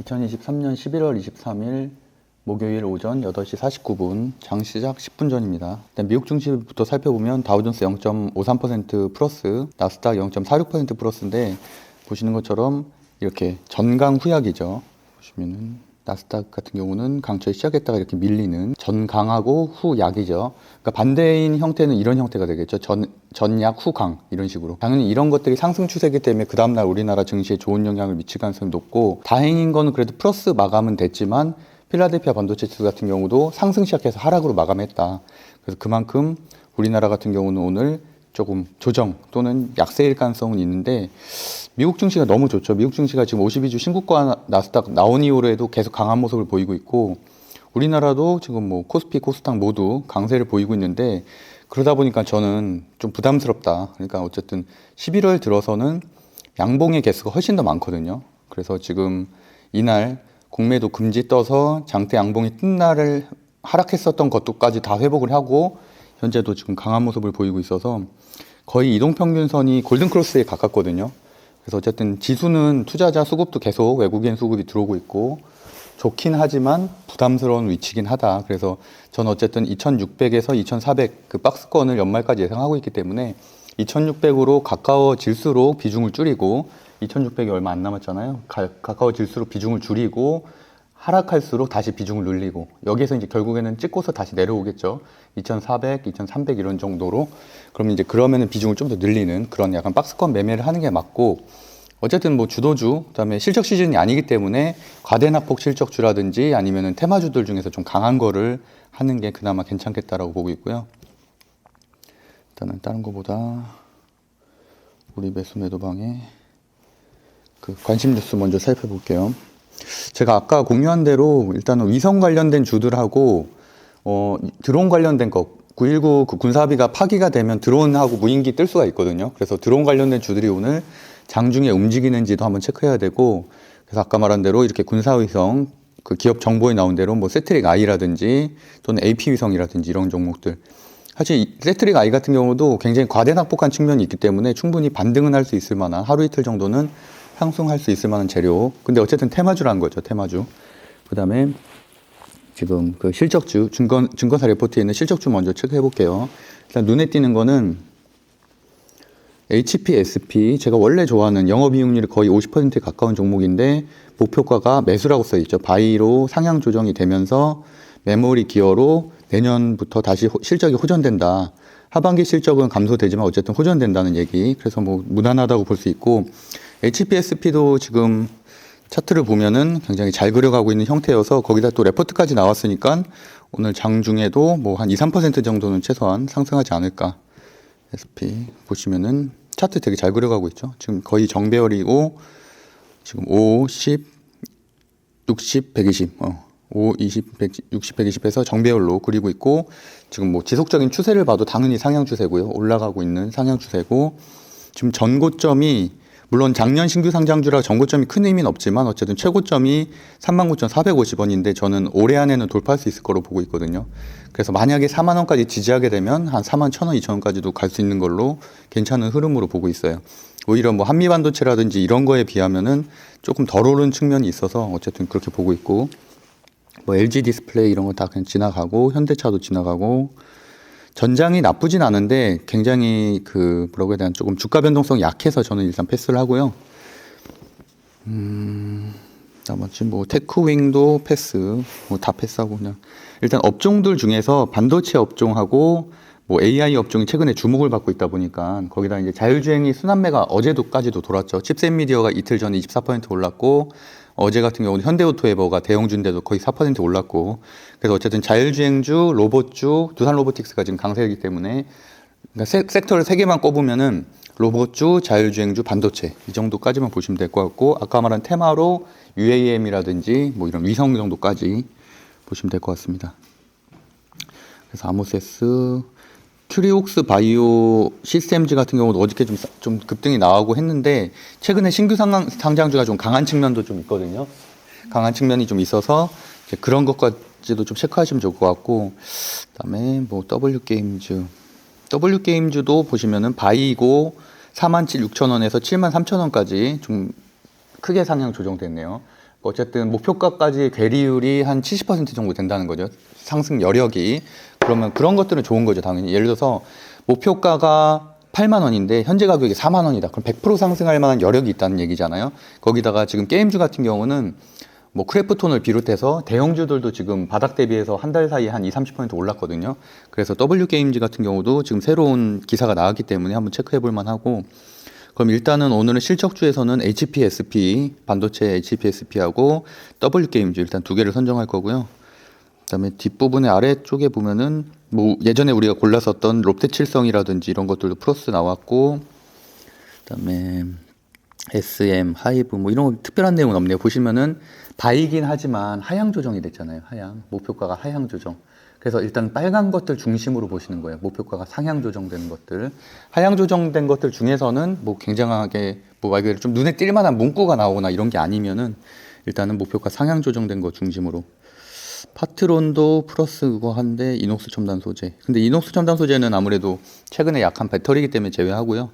2023년 11월 23일 목요일 오전 8시 49분 장시작 10분 전입니다. 일단 미국 증시부터 살펴보면 다우존스 0.53% 플러스, 나스닥 0.46% 플러스인데 보시는 것처럼 이렇게 전강 후약이죠. 보시면은 나스닥 같은 경우는 강철 시작했다가 이렇게 밀리는 전강하고 후약이죠. 그러니까 반대인 형태는 이런 형태가 되겠죠. 전약 후강 이런 식으로. 당연히 이런 것들이 상승 추세이기 때문에 그 다음날 우리나라 증시에 좋은 영향을 미칠 가능성이 높고, 다행인 거는 그래도 플러스 마감은 됐지만 필라델피아 반도체 지수 같은 경우도 상승 시작해서 하락으로 마감했다. 그래서 그만큼 우리나라 같은 경우는 오늘 조금 조정 또는 약세일 가능성은 있는데, 미국 증시가 너무 좋죠. 미국 증시가 지금 52주 신고가 나스닥 나온 이후로 해도 계속 강한 모습을 보이고 있고, 우리나라도 지금 뭐 코스피, 코스닥 모두 강세를 보이고 있는데, 그러다 보니까 저는 좀 부담스럽다. 그러니까 어쨌든 11월 들어서는 양봉의 개수가 훨씬 더 많거든요. 그래서 지금 이날 공매도 금지 떠서 장대 양봉이 뜬 날을 하락했었던 것도까지 다 회복을 하고 현재도 지금 강한 모습을 보이고 있어서 거의 이동평균선이 골든크로스에 가깝거든요. 그래서 어쨌든 지수는 투자자 수급도 계속 외국인 수급이 들어오고 있고 좋긴 하지만 부담스러운 위치긴 하다. 그래서 저는 어쨌든 2600에서 2400 그 박스권을 연말까지 예상하고 있기 때문에 2600으로 가까워질수록 비중을 줄이고, 2600이 얼마 안 남았잖아요. 가까워질수록 비중을 줄이고 하락할수록 다시 비중을 늘리고, 여기에서 이제 결국에는 찍고서 다시 내려오겠죠. 2400, 2300 이런 정도로. 그러면 이제 그러면은 비중을 좀 더 늘리는 그런 약간 박스권 매매를 하는 게 맞고, 어쨌든 뭐 주도주, 그다음에 실적 시즌이 아니기 때문에 과대납폭 실적주라든지 아니면은 테마주들 중에서 좀 강한 거를 하는 게 그나마 괜찮겠다라고 보고 있고요. 일단은 다른 거보다 우리 매수 매도방에 그 관심 뉴스 먼저 살펴볼게요. 제가 아까 공유한 대로 일단은 위성 관련된 주들하고 드론 관련된 거, 919 그 군사합의가 파기가 되면 드론하고 무인기 뜰 수가 있거든요. 그래서 드론 관련된 주들이 오늘 장중에 움직이는지도 한번 체크해야 되고, 그래서 아까 말한 대로 이렇게 군사위성 그 기업 정보에 나온 대로 뭐 세트릭 I라든지 또는 AP 위성이라든지 이런 종목들, 사실 세트릭 I 같은 경우도 굉장히 과대납폭한 측면이 있기 때문에 충분히 반등은 할 수 있을 만한, 하루 이틀 정도는 상승할 수 있을 만한 재료. 근데 어쨌든 테마주라는 거죠, 테마주. 그 다음에 지금 그 실적주, 증권사 레포트에 있는 실적주 먼저 체크해 볼게요. 일단 눈에 띄는 거는 HPSP, 제가 원래 좋아하는 영업이익률이 거의 50%에 가까운 종목인데 목표가가 매수라고 써 있죠. 바이로 상향 조정이 되면서 메모리 기어로 내년부터 다시 실적이 호전된다. 하반기 실적은 감소되지만 어쨌든 호전된다는 얘기. 그래서 뭐 무난하다고 볼 수 있고, HPSP도 지금 차트를 보면은 굉장히 잘 그려가고 있는 형태여서 거기다 또 레포트까지 나왔으니까 오늘 장중에도 뭐 한 2, 3% 정도는 최소한 상승하지 않을까. SP 보시면은 차트 되게 잘 그려가고 있죠. 지금 거의 정배열이고 지금 5, 10, 60, 120, 5, 20, 160, 120에서 정배열로 그리고 있고, 지금 뭐 지속적인 추세를 봐도 당연히 상향 추세고요. 올라가고 있는 상향 추세고, 지금 전고점이 물론 작년 신규 상장주라 전고점이 큰 의미는 없지만 어쨌든 최고점이 39,450원인데 저는 올해 안에는 돌파할 수 있을 거로 보고 있거든요. 그래서 만약에 4만 원까지 지지하게 되면 한 4만 1,000원, 2,000원까지도 갈 수 있는 걸로 괜찮은 흐름으로 보고 있어요. 오히려 뭐 한미반도체라든지 이런 거에 비하면은 조금 덜 오른 측면이 있어서 어쨌든 그렇게 보고 있고, 뭐 LG 디스플레이 이런 거 다 그냥 지나가고 현대차도 지나가고, 전장이 나쁘진 않은데 굉장히 그 뭐라고 해야 되나, 조금 주가 변동성이 약해서 저는 일단 패스를 하고요. 나머지 뭐 테크윙도 패스, 뭐 다 패스하고 그냥 일단 업종들 중에서 반도체 업종하고 뭐 AI 업종이 최근에 주목을 받고 있다 보니까 거기다 이제 자율주행이 순환매가 어제도까지도 돌았죠. 칩셋 미디어가 이틀 전에 24% 올랐고, 어제 같은 경우는 현대오토에버가 대형주인데도 거의 4% 올랐고, 그래서 어쨌든 자율주행주, 로봇주, 두산 로보틱스가 지금 강세이기 때문에, 그러니까 섹터를 3개만 꼽으면은 로봇주, 자율주행주, 반도체 이 정도까지만 보시면 될 것 같고, 아까 말한 테마로 UAM이라든지 뭐 이런 위성 정도까지 보시면 될 것 같습니다. 그래서 아모세스, 큐리옥스 바이오 시스템즈 같은 경우도 어저께 좀 급등이 나오고 했는데 최근에 신규 상장주가 좀 강한 측면도 좀 있거든요. 강한 측면이 좀 있어서 이제 그런 것까지도 좀 체크하시면 좋을 것 같고, 그다음에 뭐 W게임즈도 보시면은 바이고 47,6,000원에서 73,000원까지 좀 크게 상향 조정됐네요. 어쨌든 목표가까지 괴리율이 한 70% 정도 된다는 거죠. 상승 여력이. 그러면 그런 것들은 좋은 거죠, 당연히. 예를 들어서 목표가가 8만 원인데 현재 가격이 4만 원이다. 그럼 100% 상승할 만한 여력이 있다는 얘기잖아요. 거기다가 지금 게임주 같은 경우는 뭐 크래프톤을 비롯해서 대형주들도 지금 바닥 대비해서 한 달 사이에 한 20-30% 올랐거든요. 그래서 W게임즈 같은 경우도 지금 새로운 기사가 나왔기 때문에 한번 체크해 볼 만하고, 그럼 일단은 오늘은 실적주에서는 HPSP, 반도체 HPSP하고 W게임즈 일단 두 개를 선정할 거고요. 그다음에 뒷부분의 아래쪽에 보면은 뭐 예전에 우리가 골랐었던 롯데칠성이라든지 이런 것들도 플러스 나왔고, 그다음에 SM, 하이브 뭐 이런 거 특별한 내용은 없네요. 보시면은 바이긴 하지만 하향 조정이 됐잖아요. 하향. 목표가가 하향 조정. 그래서 일단 빨간 것들 중심으로 보시는 거예요. 목표가가 상향 조정되는 것들. 하향 조정된 것들 중에서는 뭐 굉장하게 뭐 말 그대로 좀 눈에 띌 만한 문구가 나오거나 이런 게 아니면은 일단은 목표가 상향 조정된 거 중심으로. 파트론도 플러스 그거 한데 이녹스 첨단 소재. 근데 이녹스 첨단 소재는 아무래도 최근에 약한 배터리이기 때문에 제외하고요.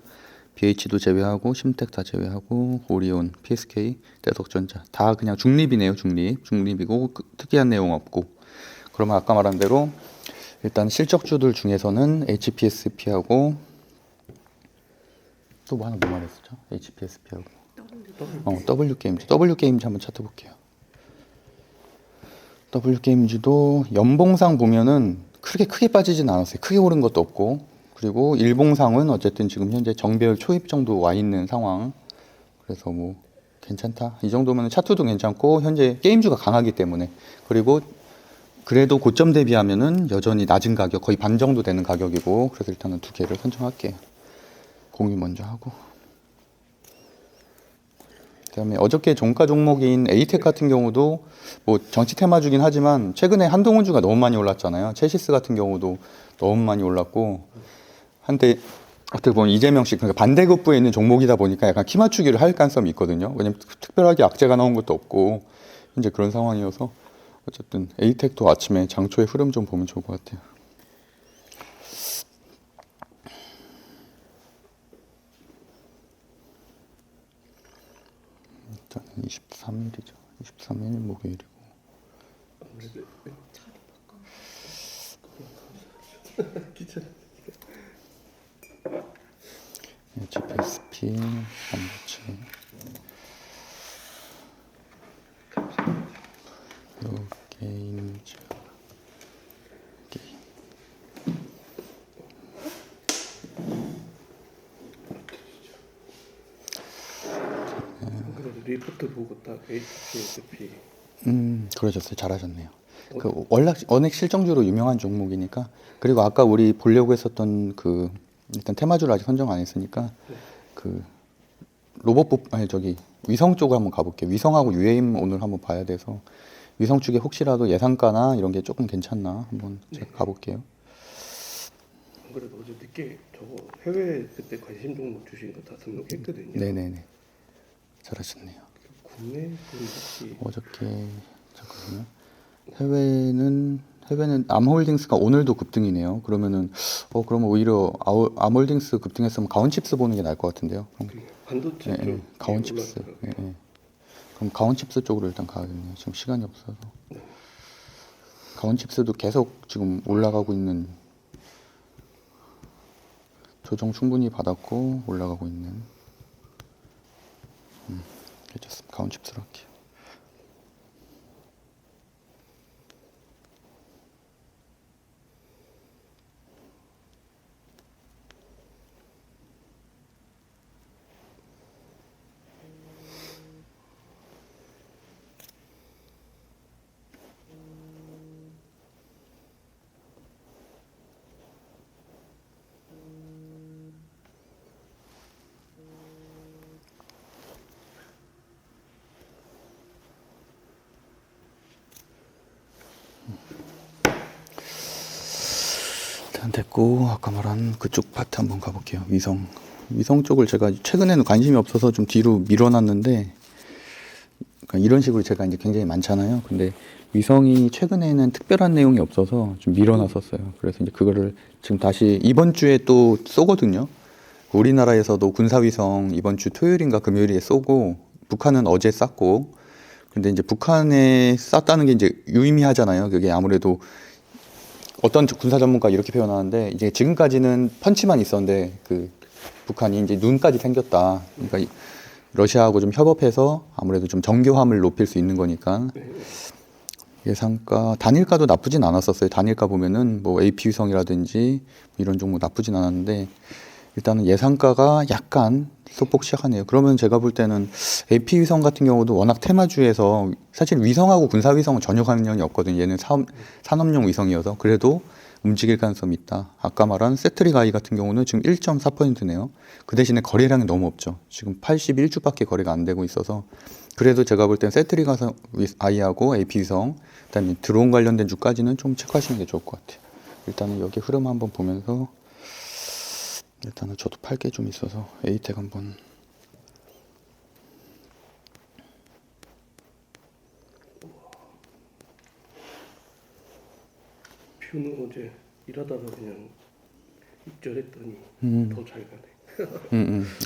BH도 제외하고 심텍 다 제외하고 오리온, PSK, 대덕전자 다 그냥 중립이네요. 중립이고 특이한 내용 없고. 그러면 아까 말한 대로 일단 실적주들 중에서는 HPSP하고 또 뭐 하나 뭐 말했었죠? HPSP하고 W게임즈. W게임즈 한번 찾아볼게요. W게임즈도 연봉상 보면은 크게 빠지진 않았어요. 크게 오른 것도 없고, 그리고 일봉상은 어쨌든 지금 현재 정배열 초입 정도 와 있는 상황. 그래서 뭐 괜찮다. 이 정도면 차트도 괜찮고 현재 게임주가 강하기 때문에, 그리고 그래도 고점 대비하면은 여전히 낮은 가격, 거의 반 정도 되는 가격이고, 그래서 일단은 두 개를 선정할게요. 공유 먼저 하고. 그다음에 어저께 종가 종목인 에이텍 같은 경우도 뭐 정치 테마주긴 하지만 최근에 한동훈주가 너무 많이 올랐잖아요. 체시스 같은 경우도 너무 많이 올랐고, 한때 어떻게 보면 이재명식, 그러니까 반대급부에 있는 종목이다 보니까 약간 키 맞추기를 할 가능성이 있거든요. 왜냐면 특별하게 악재가 나온 것도 없고 현재 그런 상황이어서 어쨌든 에이텍도 아침에 장초의 흐름 좀 보면 좋을 것 같아요. 일단은 23일이죠. 23일 목요일이고. HPSP, 반도체, 게임즈, 게임. 리포트 보고 딱 HPSP. 그러셨어요. 잘하셨네요. 그 워낙 실정주로 유명한 종목이니까. 그리고 아까 우리 보려고 했었던 그 일단 테마주를 아직 선정 안 했으니까 그 위성 쪽을 한번 가볼게요. 위성하고 UAM 오늘 한번 봐야 돼서 위성 쪽에 혹시라도 예상가나 이런 게 조금 괜찮나 한번 제가 가볼게요. 안 그래도 어제 늦게 저거 해외 그때 관심 종목 주신 거 다 등록했거든요. 네네네. 잘하셨네요. 국내 분 혹시 어저께 잠깐만요. 해외는 암홀딩스가 오늘도 급등이네요. 그러면 오히려 암홀딩스 급등했으면 가온칩스 보는 게 나을 것 같은데요. 반도체 쪽 가온칩스. 그럼 가온칩스 쪽으로 일단 가야겠네요. 지금 시간이 없어서. 가온칩스도 계속 지금 올라가고 있는, 조정 충분히 받았고 올라가고 있는. 괜찮습니다. 가온칩스로 할게요. 일단 됐고, 아까 말한 그쪽 파트 한번 가볼게요. 위성 쪽을 제가 최근에는 관심이 없어서 좀 뒤로 밀어놨는데, 그러니까 이런 식으로 제가 이제 굉장히 많잖아요. 근데 위성이 최근에는 특별한 내용이 없어서 좀 밀어놨었어요. 그래서 이제 그거를 지금 다시 이번 주에 또 쏘거든요. 우리나라에서도 군사위성 이번 주 토요일인가 금요일에 쏘고, 북한은 어제 쐈고, 근데 이제 북한에 쐈다는 게 이제 유의미하잖아요. 그게 아무래도 어떤 군사 전문가 이렇게 표현하는데 이제 지금까지는 펀치만 있었는데 그 북한이 이제 눈까지 생겼다. 그러니까 러시아하고 좀 협업해서 아무래도 좀 정교함을 높일 수 있는 거니까 예상가 단일가도 나쁘진 않았었어요. 단일가 보면은 뭐 AP 위성이라든지 이런 종목 나쁘진 않았는데 일단은 예상가가 약간 소폭 시작하네요. 그러면 제가 볼 때는 AP 위성 같은 경우도 워낙 테마주에서 사실 위성하고 군사 위성은 전혀 관련이 없거든요. 얘는 산업용 위성이어서 그래도 움직일 가능성이 있다. 아까 말한 세트리가이 같은 경우는 지금 1.4%네요. 그 대신에 거래량이 너무 없죠. 지금 81주밖에 거래가 안 되고 있어서 그래도 제가 볼 땐 세트리가이하고 AP 위성 그다음에 드론 관련된 주까지는 좀 체크하시는 게 좋을 것 같아요. 일단은 여기 흐름 한번 보면서 일단은 저도 팔 게 좀 있어서 에이텍 한번 뷰는 어제 일하다가 그냥 입절했더니 더 잘 가네.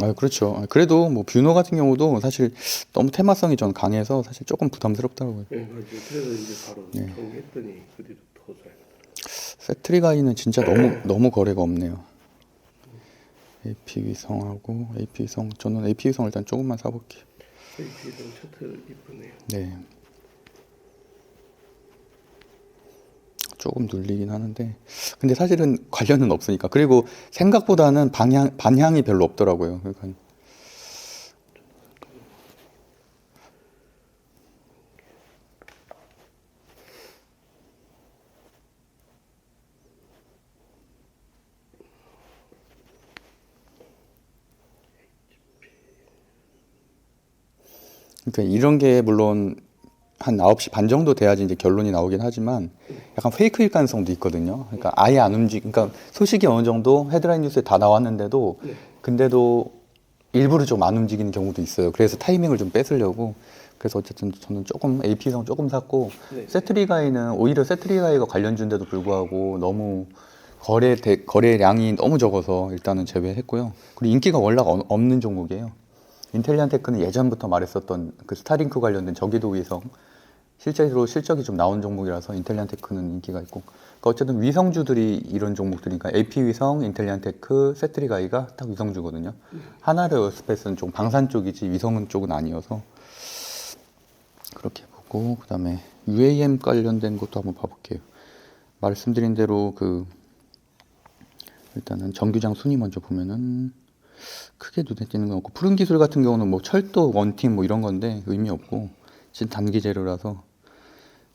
아, 그렇죠. 아, 그래도 뭐 뷰노 같은 경우도 사실 너무 테마성이 전 강해서 사실 조금 부담스럽더라고요. 네, 맞아요. 그래서 이제 바로 정리했더니 그래도 더 잘 가더라고요. 세트리가이는 진짜 너무 거래가 없네요. AP 위성하고 AP 위성 저는 AP 위성 일단 조금만 사볼게요. AP랑 차트 이쁘네요. 네. 조금 눌리긴 하는데 근데 사실은 관련은 없으니까 그리고 생각보다는 반향이 별로 없더라고요. 그러니까 이런 게 물론 한 9시 반 정도 돼야지 이제 결론이 나오긴 하지만 약간 페이크일 가능성도 있거든요. 그러니까 아예 안 그러니까 소식이 어느 정도 헤드라인 뉴스에 다 나왔는데도 근데도 일부러 좀 안 움직이는 경우도 있어요. 그래서 타이밍을 좀 뺏으려고. 그래서 어쨌든 저는 조금 AP성 조금 샀고 세트리가이는 오히려 세트리가이가 관련주인데도 불구하고 너무 거래량이 너무 적어서 일단은 제외했고요. 그리고 인기가 워낙 없는 종목이에요. 인텔리안테크는 예전부터 말했었던 그 스타링크 관련된 저기도 위성 실제로 실적이 좀 나온 종목이라서 인텔리안테크는 인기가 있고 그러니까 어쨌든 위성주들이 이런 종목들이니까 AP 위성, 인텔리안테크, 세트리가이가 딱 위성주거든요. 하나레오스페이스는 좀 방산 쪽이지 위성 쪽은 아니어서 그렇게 보고 그다음에 UAM 관련된 것도 한번 봐볼게요. 말씀드린 대로 그 일단은 정규장 순위 먼저 보면은 크게 눈에 띄는 건 없고 푸른 기술 같은 경우는 뭐 철도 원팀 뭐 이런 건데 의미 없고 진짜 단기 재료라서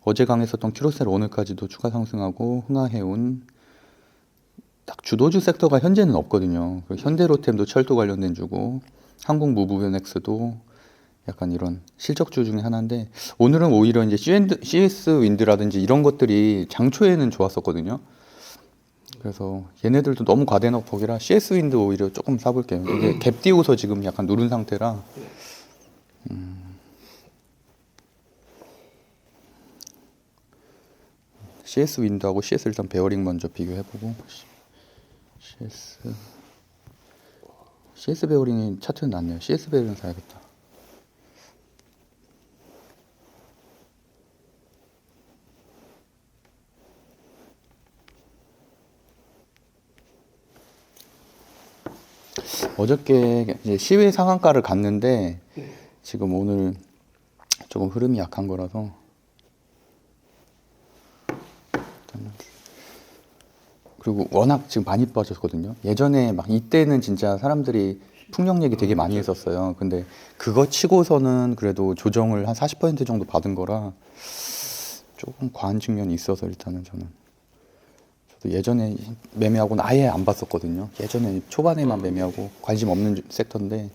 어제 강했었던 큐로셀 오늘까지도 추가 상승하고 흥하해운 딱 주도주 섹터가 현재는 없거든요. 현대로템도 철도 관련된 주고 한국무브유넥스도 약간 이런 실적주 중에 하나인데 오늘은 오히려 이제 CS 윈드라든지 이런 것들이 장초에는 좋았었거든요. 그래서 얘네들도 너무 과대넉 폭이라 CS 윈드 오히려 조금 사볼게요. 이게 갭 띄우서 지금 약간 누른 상태라. CS 윈드하고 CS 일단 베어링 먼저 비교해보고 CS 베어링이 차트는 낫네요. CS 베어링 사야겠다. 어저께 이제 시외 상한가를 갔는데 지금 오늘 조금 흐름이 약한 거라서 그리고 워낙 지금 많이 빠졌거든요. 예전에 막 이때는 진짜 사람들이 풍력 얘기 되게 많이 했었어요. 근데 그거 치고서는 그래도 조정을 한 40% 정도 받은 거라 조금 과한 측면이 있어서 일단은 저도 예전에 매매하고는 아예 안 봤었거든요. 예전에 초반에만 매매하고 관심 없는 섹터인데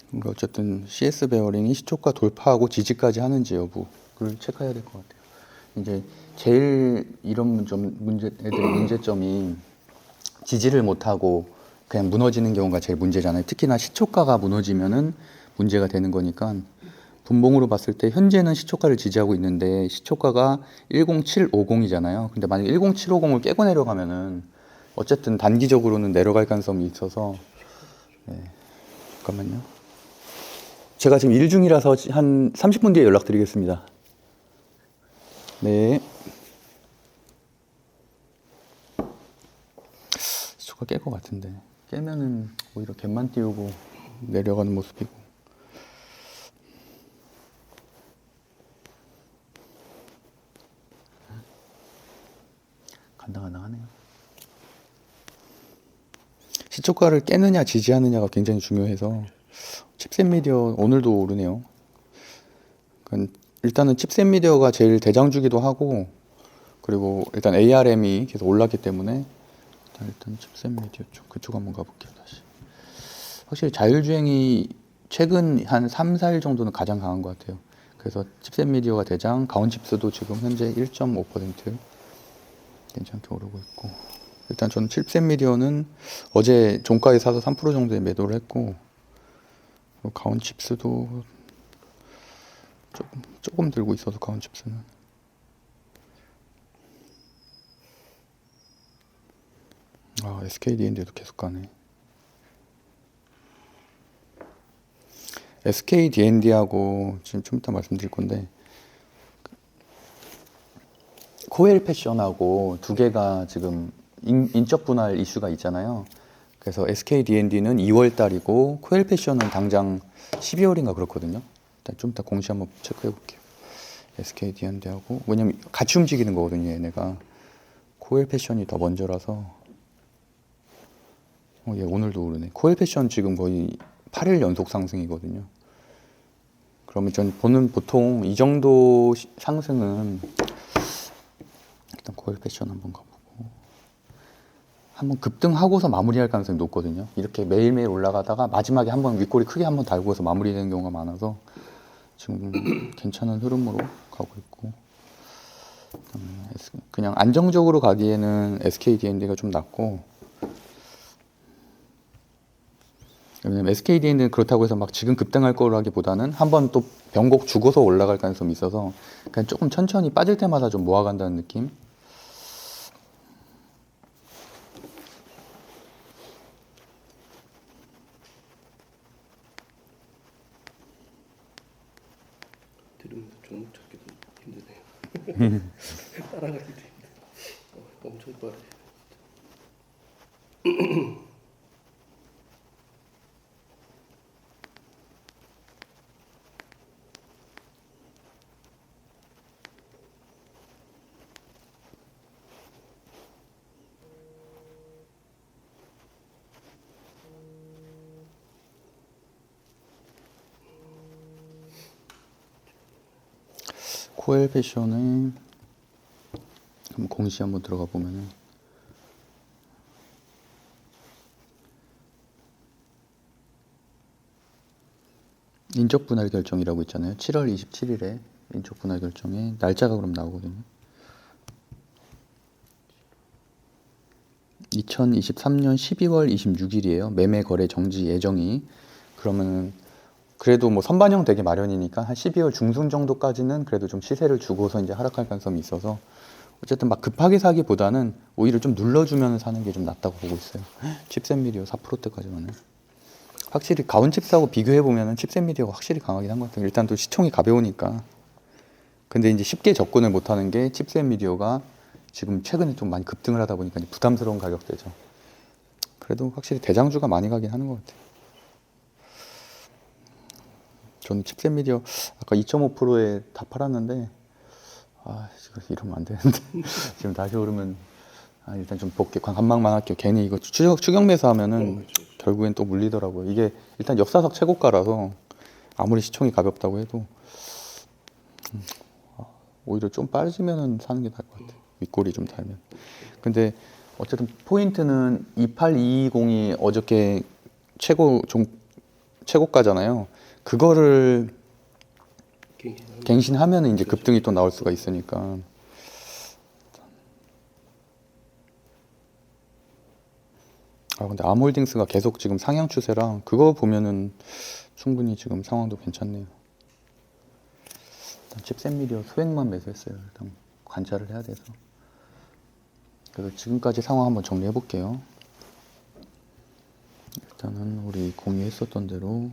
그러니까 어쨌든 CS 베어링이 시초가 돌파하고 지지까지 하는지 여부를 체크해야 될 것 같아요. 이제 제일 이런 애들의 문제점이 지지를 못하고 그냥 무너지는 경우가 제일 문제잖아요. 특히나 시초가가 무너지면은 문제가 되는 거니까 분봉으로 봤을 때 현재는 시초가를 지지하고 있는데 시초가가 10750이잖아요. 근데 만약에 10750을 깨고 내려가면은 어쨌든 단기적으로는 내려갈 가능성이 있어서 네. 잠깐만요. 제가 지금 일 중이라서 한 30분 뒤에 연락드리겠습니다. 네. 시초가 깰 것 같은데 깨면은 오히려 갭만 띄우고 내려가는 모습이고 간당간당하네요. 시초가를 깨느냐 지지하느냐가 굉장히 중요해서 칩셋 미디어 오늘도 오르네요. 일단은 칩셋 미디어가 제일 대장주기도 하고 그리고 일단 ARM이 계속 올랐기 때문에 일단 칩셋 미디어 그쪽 한번 가볼게요. 다시 확실히 자율주행이 최근 한 3, 4일 정도는 가장 강한 것 같아요. 그래서 칩셋 미디어가 대장, 가온칩스도 지금 현재 1.5% 괜찮게 오르고 있고 일단 저는 칩셋 미디어는 어제 종가에 사서 3% 정도에 매도를 했고 가온칩스도 조금 들고 있어서 가온칩스는 SKDND도 계속 가네. SKDND하고 지금 좀 이따 말씀드릴 건데 코엘 패션하고 두 개가 지금 인적 분할 이슈가 있잖아요. 그래서 SKDND는 2월 달이고 코엘 패션은 당장 12월인가 그렇거든요. 일단 좀 이따 공시 한번 체크해 볼게요. SKDND하고 왜냐면 같이 움직이는 거거든요. 얘네가 코엘 패션이 더 먼저라서 얘 오늘도 오르네. 코엘 패션 지금 거의 8일 연속 상승이거든요. 그러면 전 보통 이 정도 상승은 일단 코엘 패션 한번 가보고 한번 급등하고서 마무리할 가능성이 높거든요. 이렇게 매일매일 올라가다가 마지막에 한번 윗꼬리 크게 한번 달고서 마무리되는 경우가 많아서 지금 괜찮은 흐름으로 가고 있고 그냥 안정적으로 가기에는 SKDND가 좀 낫고 왜냐면 SKDND는 그렇다고 해서 막 지금 급등할 거라기보다는 한번 또 변곡 주고서 올라갈 가능성이 있어서 그냥 조금 천천히 빠질 때마다 좀 모아간다는 느낌. 들으면서 종목 찾기도 힘드네요. 따라가기도 힘들어. 엄청 빠르네. 코엘 패션에 한번 공시 한번 들어가 보면은 인적 분할 결정이라고 있잖아요. 7월 27일에 인적 분할 결정에 날짜가 그럼 나오거든요. 2023년 12월 26일이에요. 매매 거래 정지 예정이. 그러면 그래도 뭐 선반영 되게 마련이니까 한 12월 중순 정도까지는 그래도 좀 시세를 주고서 이제 하락할 가능성이 있어서 어쨌든 막 급하게 사기보다는 오히려 좀 눌러주면 사는 게 좀 낫다고 보고 있어요. 칩셋 미디어 4%대까지만은. 확실히 가온칩스하고 비교해보면 칩셋 미디어가 확실히 강하긴 한 것 같아요. 일단 또 시총이 가벼우니까. 근데 이제 쉽게 접근을 못하는 게 칩셋 미디어가 지금 최근에 좀 많이 급등을 하다 보니까 이제 부담스러운 가격대죠. 그래도 확실히 대장주가 많이 가긴 하는 것 같아요. 저는 칩셋 미디어 아까 2.5%에 다 팔았는데 지금 이러면 안 되는데 지금 다시 오르면 일단 좀 볼게 관망만 할게요. 괜히 이거 추격 매수하면은 결국엔 또 물리더라고요. 이게 일단 역사상 최고가라서 아무리 시총이 가볍다고 해도 오히려 좀 빠지면은 사는 게 나을 것 같아요. 윗골이 좀 달면. 근데 어쨌든 포인트는 28220이 어저께 최고가잖아요. 그거를 갱신하면은 이제 급등이 또 나올 수가 있으니까 아 근데 암홀딩스가 계속 지금 상향 추세라 그거 보면은 충분히 지금 상황도 괜찮네요. 일단 칩셋 미디어 소액만 매수했어요. 일단 관찰을 해야 돼서. 그래서 지금까지 상황 한번 정리해 볼게요. 일단은 우리 공유했었던 대로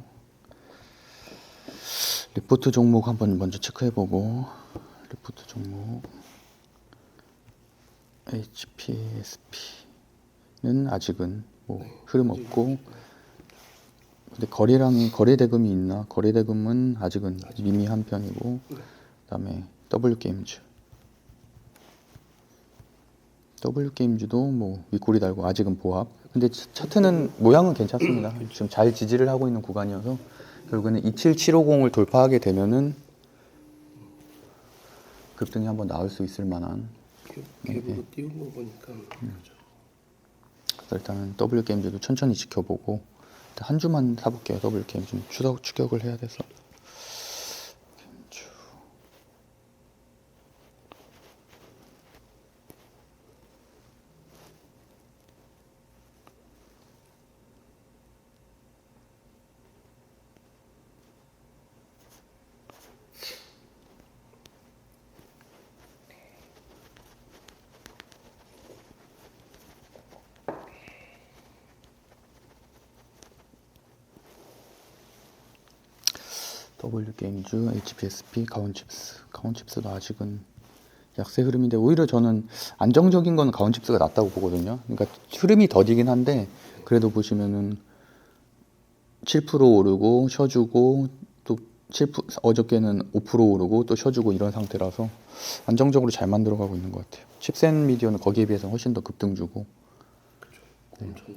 리포트 종목 한번 먼저 체크해보고, 리포트 종목 HPSP는 아직은 뭐 흐름 없고, 근데 거래 대금이 있나? 거래 대금은 아직은 미미한 편이고, 그다음에 W게임즈도 뭐 윗꼬리 달고 아직은 보합. 근데 차트는 모양은 괜찮습니다. 지금 잘 지지를 하고 있는 구간이어서 결국에는 27750을 돌파하게 되면은 급등이 한번 나올 수 있을 만한. 갭으로 띄운 거 보니까 그죠. 그래서 일단은 W게임즈도 천천히 지켜보고 일단 한 주만 사볼게요. W게임즈 추격을 해야 돼서. W게임즈, HPSP, 가온칩스도 아직은 약세 흐름인데 오히려 저는 안정적인 건 가온칩스가 낫다고 보거든요. 그러니까 흐름이 더디긴 한데 그래도 보시면은 7% 오르고 쉬어주고 또 7% 어저께는 5% 오르고 또 쉬어주고 이런 상태라서 안정적으로 잘 만들어가고 있는 것 같아요. 칩셋 미디어는 거기에 비해서 훨씬 더 급등 주고. 그죠. 엄청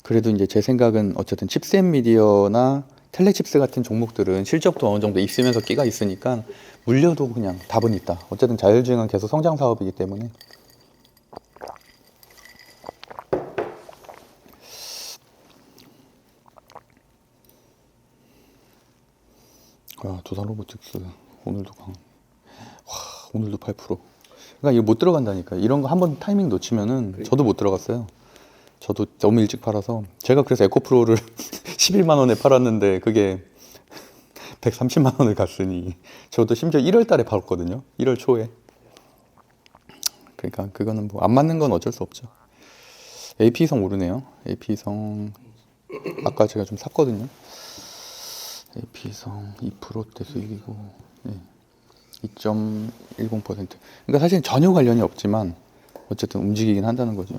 그래도 이제 제 생각은 어쨌든 칩셋 미디어나 텔레칩스 같은 종목들은 실적도 어느 정도 있으면서 끼가 있으니까 물려도 그냥 답은 있다. 어쨌든 자율주행은 계속 성장 사업이기 때문에. 두산 로보틱스 오늘도 오늘도 8%. 그러니까 이거 못 들어간다니까. 이런 거 한번 타이밍 놓치면은 저도 못 들어갔어요. 저도 너무 일찍 팔아서 제가 그래서 에코프로를 11만 원에 팔았는데 그게 130만 원을 갔으니 저도 심지어 1월 달에 팔았거든요. 1월 초에. 그러니까 그거는 뭐 안 맞는 건 어쩔 수 없죠. AP성 오르네요. AP성 아까 제가 좀 샀거든요. AP성 2%대 수익이고 2.10%. 그러니까 사실 전혀 관련이 없지만 어쨌든 움직이긴 한다는 거죠.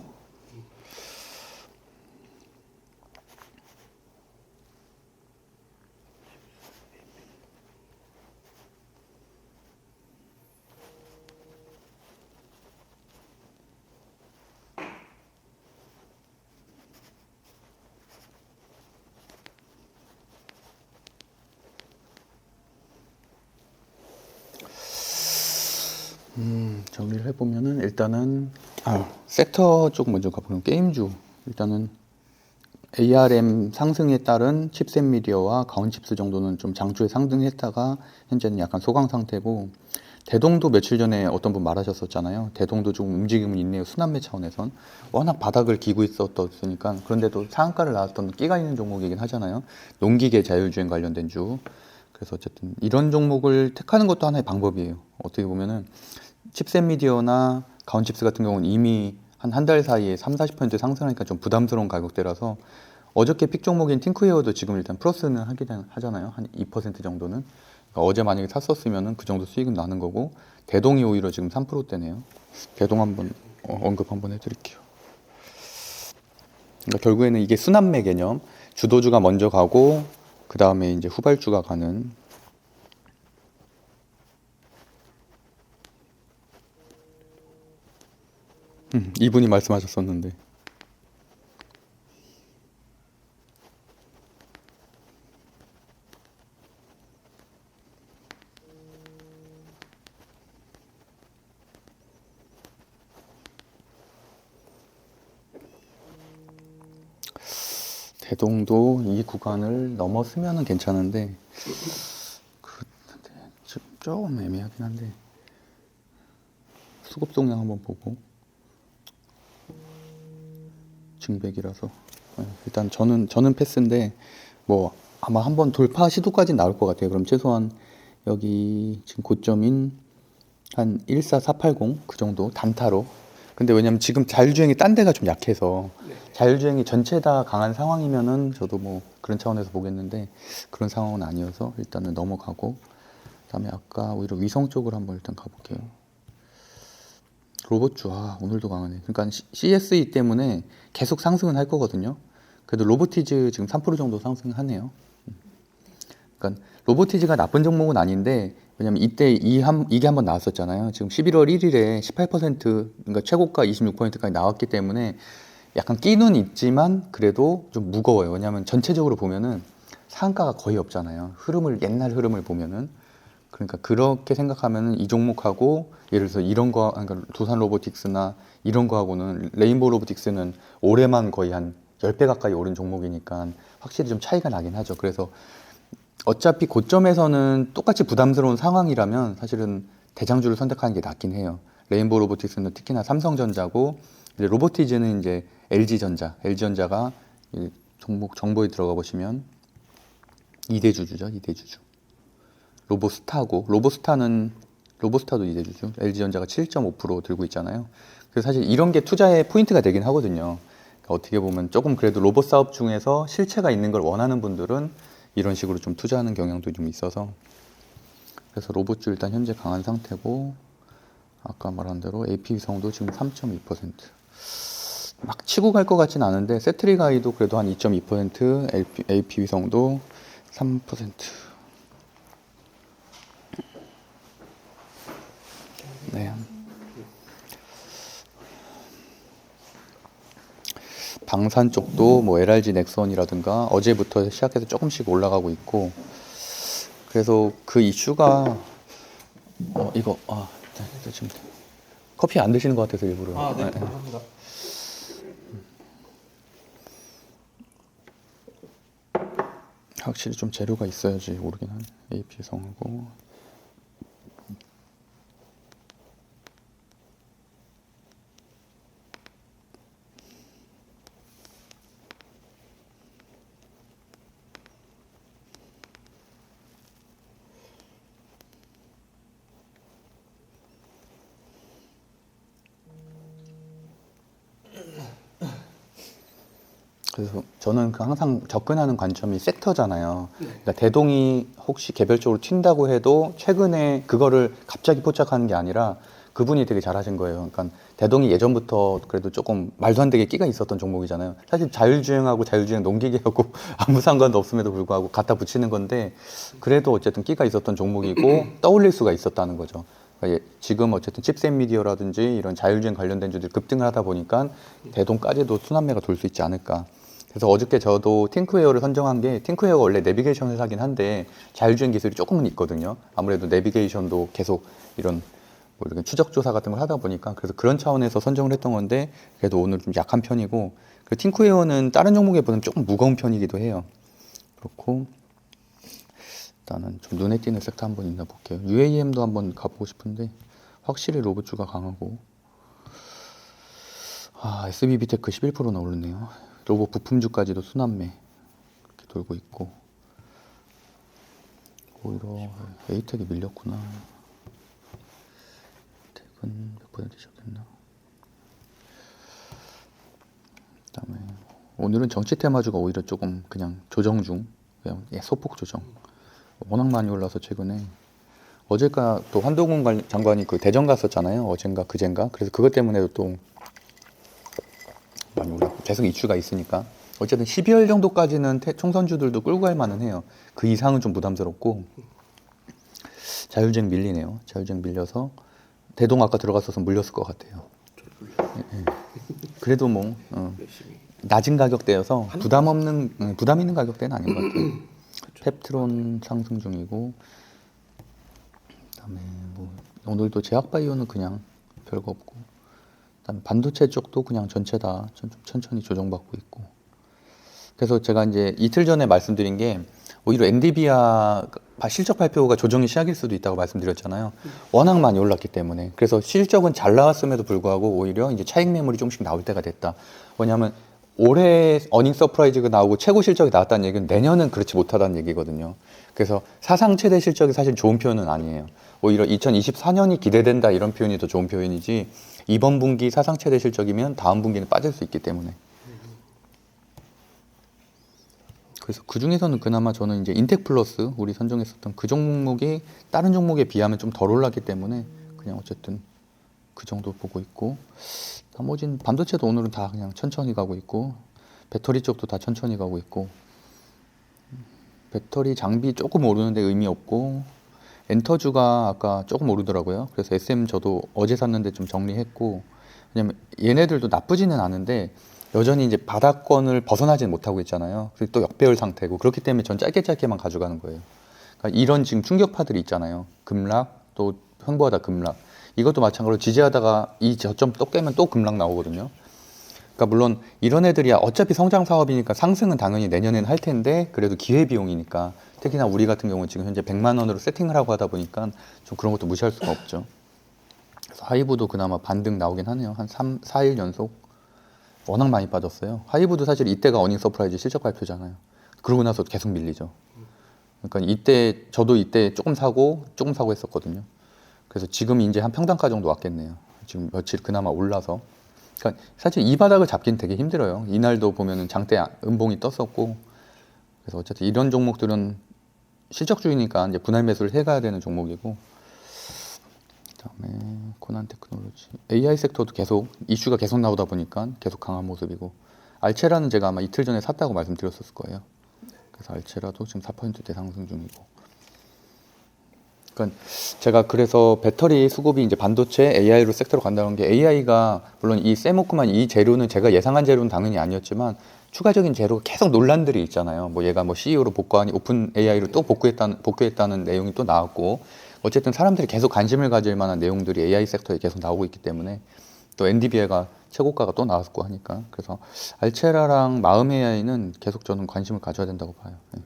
정리를 해보면은 일단은 섹터 쪽 먼저 가보면 게임주 일단은 ARM 상승에 따른 칩셋 미디어와 가온칩스 정도는 좀 장초에 상승했다가 현재는 약간 소강 상태고 대동도 며칠 전에 어떤 분 말하셨었잖아요. 대동도 좀 움직임은 있네요. 순환매 차원에선 워낙 바닥을 기고 있었으니까. 그런데도 상한가를 나왔던 끼가 있는 종목이긴 하잖아요. 농기계 자율주행 관련된 주. 그래서 어쨌든 이런 종목을 택하는 것도 하나의 방법이에요. 어떻게 보면은 칩셋 미디어나 가온칩스 같은 경우는 이미 한 달 사이에 30-40% 상승하니까 좀 부담스러운 가격대라서 어저께 픽 종목인 팅크웨어도 지금 일단 플러스는 하잖아요. 한 2% 정도는. 그러니까 어제 만약에 샀었으면 그 정도 수익은 나는 거고 대동이 오히려 지금 3%대네요. 대동 한번 언급 한번 해드릴게요. 그러니까 결국에는 이게 순환매 개념. 주도주가 먼저 가고 그 다음에 이제 후발주가 가는. 이분이 말씀하셨었는데. 대동도 이 구간을 넘었으면 괜찮은데 조금 애매하긴 한데 수급 동향 한번 보고 증백이라서 일단 저는 패스인데 뭐 아마 한번 돌파 시도까지 나올 것 같아요. 그럼 최소한 여기 지금 고점인 한 14480 그 정도 단타로. 근데 왜냐면 지금 자율주행이 딴 데가 좀 약해서 네. 자율주행이 전체 다 강한 상황이면은 저도 뭐 그런 차원에서 보겠는데 그런 상황은 아니어서 일단은 넘어가고, 그다음에 아까 오히려 위성 쪽으로 한번 일단 가볼게요. 로봇주 오늘도 강하네. 그러니까 CSE 때문에 계속 상승은 할 거거든요. 그래도 로보티즈 지금 3% 정도 상승하네요. 그러니까 로보티즈가 나쁜 종목은 아닌데, 왜냐면 이때 이게 한번 나왔었잖아요. 지금 11월 1일에 18% 그러니까 최고가 26%까지 나왔기 때문에 약간 끼는 있지만 그래도 좀 무거워요. 왜냐하면 전체적으로 보면은 상한가가 거의 없잖아요. 옛날 흐름을 보면은. 그러니까 그렇게 생각하면은 이 종목하고 예를 들어서 이런 거, 그러니까 두산 로보틱스나 이런 거하고는, 레인보우 로보틱스는 올해만 거의 한 10배 가까이 오른 종목이니까 확실히 좀 차이가 나긴 하죠. 그래서 어차피 고점에서는 똑같이 부담스러운 상황이라면 사실은 대장주를 선택하는 게 낫긴 해요. 레인보우 로보틱스는 특히나 삼성전자고, 이제 로보티즈는 이제 LG전자가 이 종목 정보에 들어가 보시면 2대주주죠, 2대주주. 로보스타도 2대주주. LG전자가 7.5% 들고 있잖아요. 그래서 사실 이런 게 투자의 포인트가 되긴 하거든요. 그러니까 어떻게 보면 조금 그래도 로봇 사업 중에서 실체가 있는 걸 원하는 분들은 이런 식으로 좀 투자하는 경향도 좀 있어서, 그래서 로봇주 일단 현재 강한 상태고, 아까 말한 대로 AP위성도 지금 3.2%. 막 치고 갈 것 같진 않은데 세트리가이도 그래도 한 2.2%, AP위성도 3%. 네. 방산 쪽도 뭐 LRG 넥선이라든가 어제부터 시작해서 조금씩 올라가고 있고, 그래서 그 이슈가 네, 지금 커피 안 드시는 것 같아서 일부러. 네, 네. 감사합니다. 확실히 좀 재료가 있어야지 오르긴 하네. AP성하고 그래서 저는 항상 접근하는 관점이 섹터잖아요. 그러니까 대동이 혹시 개별적으로 튄다고 해도 최근에 그거를 갑자기 포착하는 게 아니라 그분이 되게 잘하신 거예요. 그러니까 대동이 예전부터 그래도 조금 말도 안 되게 끼가 있었던 종목이잖아요. 사실 자율주행하고 자율주행 농기계하고 아무 상관도 없음에도 불구하고 갖다 붙이는 건데, 그래도 어쨌든 끼가 있었던 종목이고 떠올릴 수가 있었다는 거죠. 그러니까 지금 어쨌든 칩셋 미디어라든지 이런 자율주행 관련된 주들이 급등을 하다 보니까 대동까지도 순환매가 돌 수 있지 않을까. 그래서 어저께 저도 팅크웨어를 선정한 게, 팅크웨어가 원래 내비게이션 회사긴 한데 자율주행 기술이 조금은 있거든요. 아무래도 내비게이션도 계속 이런 뭐 이렇게 추적 조사 같은 걸 하다 보니까, 그래서 그런 차원에서 선정을 했던 건데, 그래도 오늘 좀 약한 편이고, 그 팅크웨어는 다른 종목에 보면 조금 무거운 편이기도 해요. 그렇고 일단은 좀 눈에 띄는 섹터 한번 있나 볼게요. UAM도 한번 가보고 싶은데 확실히 로봇주가 강하고, SBB테크 11%나 오르네요. 로봇 부품주까지도 순환매 이렇게 돌고 있고, 오히려 에이텍이 밀렸구나. 에이텍은 몇 퍼센트 시작했나? 그다음에 오늘은 정치 테마주가 오히려 조금 그냥 조정 중, 그냥 소폭 조정. 워낙 많이 올라서 최근에. 어제가 또 한동훈 장관이 그 대전 갔었잖아요. 어젠가 그젠가. 그래서 그것 때문에도 또 많이 올랐고, 계속 이슈가 있으니까. 어쨌든 12월 정도까지는 총선주들도 끌고 갈 만은 해요. 그 이상은 좀 부담스럽고. 자율주행 밀리네요. 자율주행 밀려서 대동 아까 들어갔어서 물렸을 것 같아요. 그래도 뭐 열심히. 낮은 가격대여서 부담 있는 가격대는 아닌 것 같아요. 펩트론 상승 중이고, 그다음에 뭐 오늘도 제약바이오는 그냥 별거 없고, 그다음에 반도체 쪽도 그냥 전체 다 좀 천천히 조정받고 있고, 그래서 제가 이제 이틀 전에 말씀드린 게 오히려 엔비디아 실적 발표가 조정이 시작일 수도 있다고 말씀드렸잖아요. 워낙 많이 올랐기 때문에. 그래서 실적은 잘 나왔음에도 불구하고 오히려 이제 차익 매물이 조금씩 나올 때가 됐다. 왜냐하면 올해 어닝 서프라이즈가 나오고 최고 실적이 나왔다는 얘기는 내년은 그렇지 못하다는 얘기거든요. 그래서 사상 최대 실적이 사실 좋은 표현은 아니에요. 오히려 2024년이 기대된다 이런 표현이 더 좋은 표현이지 이번 분기 사상 최대 실적이면 다음 분기는 빠질 수 있기 때문에. 그래서 그 중에서는 그나마 저는 이제 인텍플러스 우리 선정했었던 그 종목이 다른 종목에 비하면 좀 덜 올랐기 때문에 그냥 어쨌든 그 정도 보고 있고 나머지는 반도체도 오늘은 다 그냥 천천히 가고 있고 배터리 쪽도 다 천천히 가고 있고 배터리 장비 조금 오르는데 의미 없고 엔터주가 아까 조금 오르더라고요. 그래서 SM 저도 어제 샀는데 좀 정리했고 왜냐면 얘네들도 나쁘지는 않은데 여전히 이제 바닥권을 벗어나지는 못하고 있잖아요. 그리고 또 역배열 상태고 그렇기 때문에 전 짧게만 가져가는 거예요. 그러니까 이런 지금 충격파들이 있잖아요. 급락 또 횡보하다 급락. 이것도 마찬가지로 지지하다가 이 저점 또 깨면 또 급락 나오거든요. 그러니까 물론 이런 애들이야 어차피 성장 사업이니까 상승은 당연히 내년에는 할 텐데 그래도 기회 비용이니까 특히나 우리 같은 경우는 지금 현재 100만 원으로 세팅을 하고 하다 보니까 좀 그런 것도 무시할 수가 없죠. 그래서 하이브도 그나마 반등 나오긴 하네요. 한 3, 4일 연속. 워낙 많이 빠졌어요. 하이브도 사실 이때가 어닝 서프라이즈 실적 발표잖아요. 그러고 나서 계속 밀리죠. 그러니까 이때 저도 이때 조금 사고 했었거든요. 그래서 지금 이제 한 평단가 정도 왔겠네요. 지금 며칠 그나마 올라서. 그러니까 사실 이 바닥을 잡기는 되게 힘들어요. 이날도 보면은 장대 음봉이 떴었고. 그래서 어쨌든 이런 종목들은 실적주의니까 이제 분할 매수를 해가야 되는 종목이고. 그다음에 코난 테크놀로지, AI 섹터도 계속 이슈가 계속 나오다 보니까 계속 강한 모습이고 알체라는 제가 아마 이틀 전에 샀다고 말씀드렸었을 거예요. 그래서 알체라도 지금 4%대 상승 중이고. 그러니까 제가 그래서 배터리 수급이 이제 반도체 AI로 섹터로 간다는 게 AI가 물론 이 세모크만 이 재료는 제가 예상한 재료는 당연히 아니었지만 추가적인 재료가 계속 논란들이 있잖아요. 뭐 얘가 뭐 CEO로 복구하니 오픈 AI로 또 복구했다는 내용이 또 나왔고 어쨌든 사람들이 계속 관심을 가질 만한 내용들이 AI 섹터에 계속 나오고 있기 때문에 또 엔비디아가 최고가가 또 나왔고 하니까 그래서 알체라랑 마음 AI는 계속 저는 관심을 가져야 된다고 봐요. 네.